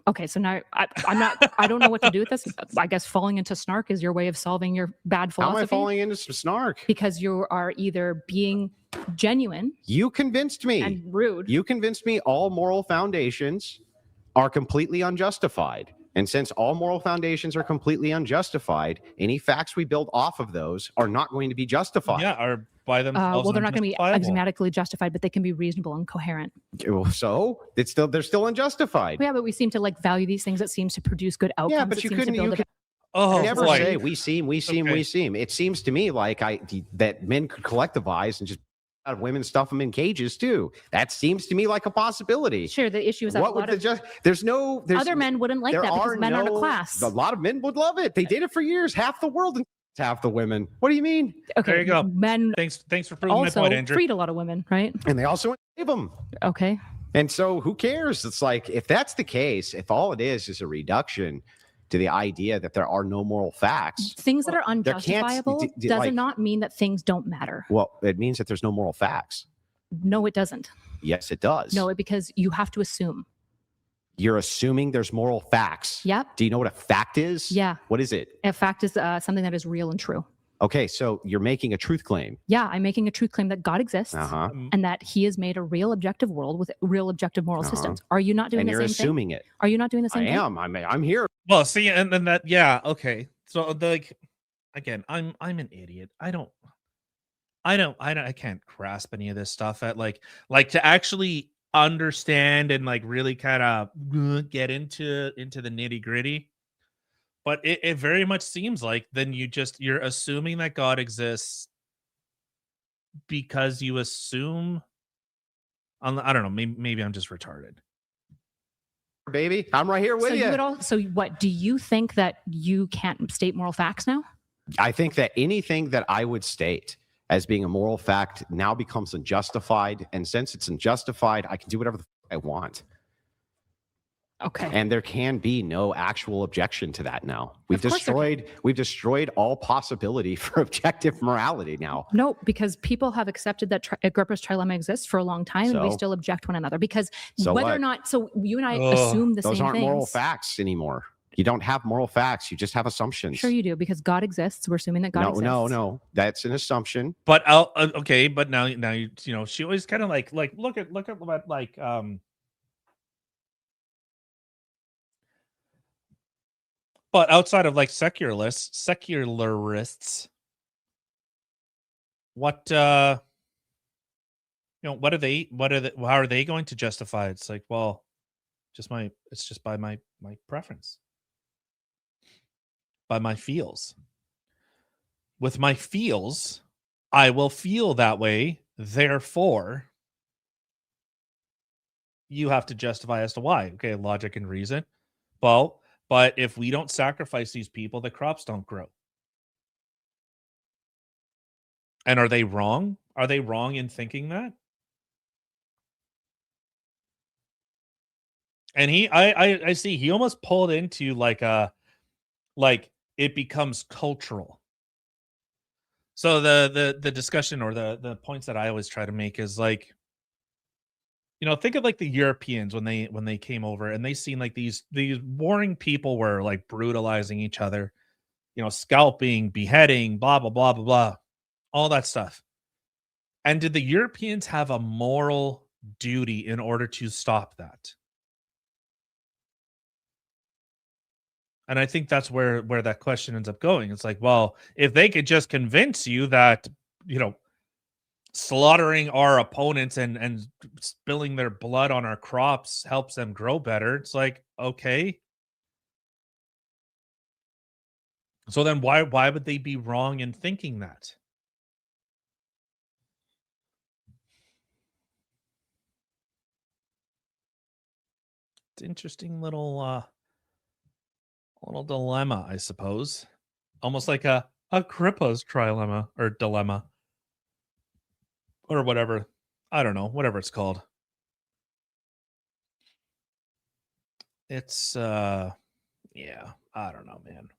Speaker 2: Okay, so now I'm not. I don't know what to do with this. I guess falling into snark is your way of solving your bad
Speaker 3: How am
Speaker 2: philosophy.
Speaker 3: I falling into some snark?
Speaker 2: Because you are either being genuine
Speaker 3: You convinced me.
Speaker 2: and rude.
Speaker 3: You convinced me all moral foundations are completely unjustified. And since all moral foundations are completely unjustified, any facts we build off of those are not going to be justified.
Speaker 1: Yeah, are by themselves
Speaker 2: Well, they're not going to be
Speaker 1: unjustifiable.
Speaker 2: axiomatically justified, but they can be reasonable and coherent.
Speaker 3: So they're still unjustified.
Speaker 2: Yeah, but we seem to like value these things that seems to produce good outcomes.
Speaker 3: Yeah, but
Speaker 2: It
Speaker 3: you
Speaker 2: seems to
Speaker 3: couldn't.
Speaker 2: build
Speaker 3: You
Speaker 2: a
Speaker 3: could
Speaker 1: Oh,
Speaker 3: never
Speaker 1: boy.
Speaker 3: say we seem.
Speaker 1: Okay.
Speaker 3: It seems to me like that men could collectivize and just have women stuff them in cages too. That seems to me like a possibility.
Speaker 2: Sure, the issue is that
Speaker 3: What
Speaker 2: a
Speaker 3: would
Speaker 2: lot
Speaker 3: the
Speaker 2: of
Speaker 3: just? There's
Speaker 2: other men wouldn't like
Speaker 3: there
Speaker 2: that because
Speaker 3: are
Speaker 2: men aren't a
Speaker 3: no-
Speaker 2: class.
Speaker 3: A lot of men would love it. They did it for years. Half the world and half the women. What do you mean?
Speaker 2: Okay,
Speaker 1: There you go.
Speaker 2: men
Speaker 1: Thanks for proving my
Speaker 2: also
Speaker 1: point, Andrew.
Speaker 2: freed a lot of women, right?
Speaker 3: And they also enslave them.
Speaker 2: Okay.
Speaker 3: And so who cares? It's like, if that's the case, if all it is a reduction to the idea that there are no moral facts,
Speaker 2: Things that are
Speaker 3: there can't-
Speaker 2: unjustifiable does
Speaker 3: like-
Speaker 2: not mean that things don't matter.
Speaker 3: well, it means that there's no moral facts.
Speaker 2: No, it doesn't.
Speaker 3: Yes, it does.
Speaker 2: No, because you have to assume.
Speaker 3: You're assuming there's moral facts.
Speaker 2: Yep.
Speaker 3: Do you know what a fact is?
Speaker 2: Yeah.
Speaker 3: What is it?
Speaker 2: A fact is something that is real and true.
Speaker 3: Okay, so you're making a truth claim.
Speaker 2: Yeah, I'm making a truth claim that God exists
Speaker 3: Uh-huh.
Speaker 2: and that He has made a real objective world with real objective moral systems. Are you not doing
Speaker 3: And
Speaker 2: the
Speaker 3: you're
Speaker 2: same thing?
Speaker 3: assuming it.
Speaker 2: Are you not doing the
Speaker 3: I
Speaker 2: same thing?
Speaker 3: am. I'm here.
Speaker 1: Well, see, and then that, yeah, okay. So like, again, I'm an idiot. I can't grasp any of this stuff at like to actually understand and like really kind of get into the nitty gritty. But it very much seems like then you're assuming that God exists because you assume. I don't know. Maybe I'm just retarded.
Speaker 3: Baby, I'm right here with
Speaker 2: So
Speaker 3: you.
Speaker 2: you would all. So what? Do you think that you can't state moral facts now?
Speaker 3: I think that anything that I would state as being a moral fact now becomes unjustified. And since it's unjustified, I can do whatever the I want.
Speaker 2: Okay.
Speaker 3: And there can be no actual objection to that now. We've
Speaker 2: Of course there
Speaker 3: destroyed all possibility for objective morality now.
Speaker 2: No, because people have accepted that Agrippa's trilemma exists for a long time, and we
Speaker 3: So?
Speaker 2: still object one another. Because
Speaker 3: So
Speaker 2: whether or
Speaker 3: what?
Speaker 2: not, so you and I
Speaker 1: Ugh,
Speaker 2: assume the
Speaker 3: Those
Speaker 2: same
Speaker 3: aren't
Speaker 2: things.
Speaker 3: moral facts anymore. You don't have moral facts. You just have assumptions.
Speaker 2: Sure, you do, because God exists. We're assuming that God exists.
Speaker 3: No. That's an assumption.
Speaker 1: But okay, but now you know she always kind of like look at what like but outside of like secularists, what what are they how are they going to justify it? It's like, well, it's just by my preference, by my feels. With my feels, I will feel that way, therefore you have to justify as to why. Okay, logic and reason. Well, but if we don't sacrifice these people, the crops don't grow. And are they wrong? Are they wrong in thinking that? And I see he almost pulled into like it becomes cultural. So the discussion or the points that I always try to make is like, think of like the Europeans when they came over and they seen like these warring people were like brutalizing each other, scalping, beheading, blah blah blah blah blah, all that stuff. And did the Europeans have a moral duty in order to stop that? And I think that's where that question ends up going. It's like, well, if they could just convince you that, slaughtering our opponents and spilling their blood on our crops helps them grow better, it's like, okay. So then why would they be wrong in thinking that? It's an interesting little dilemma, I suppose. Almost like a Agrippa's trilemma or dilemma. Or whatever. I don't know. Whatever it's called. It's yeah, I don't know, man.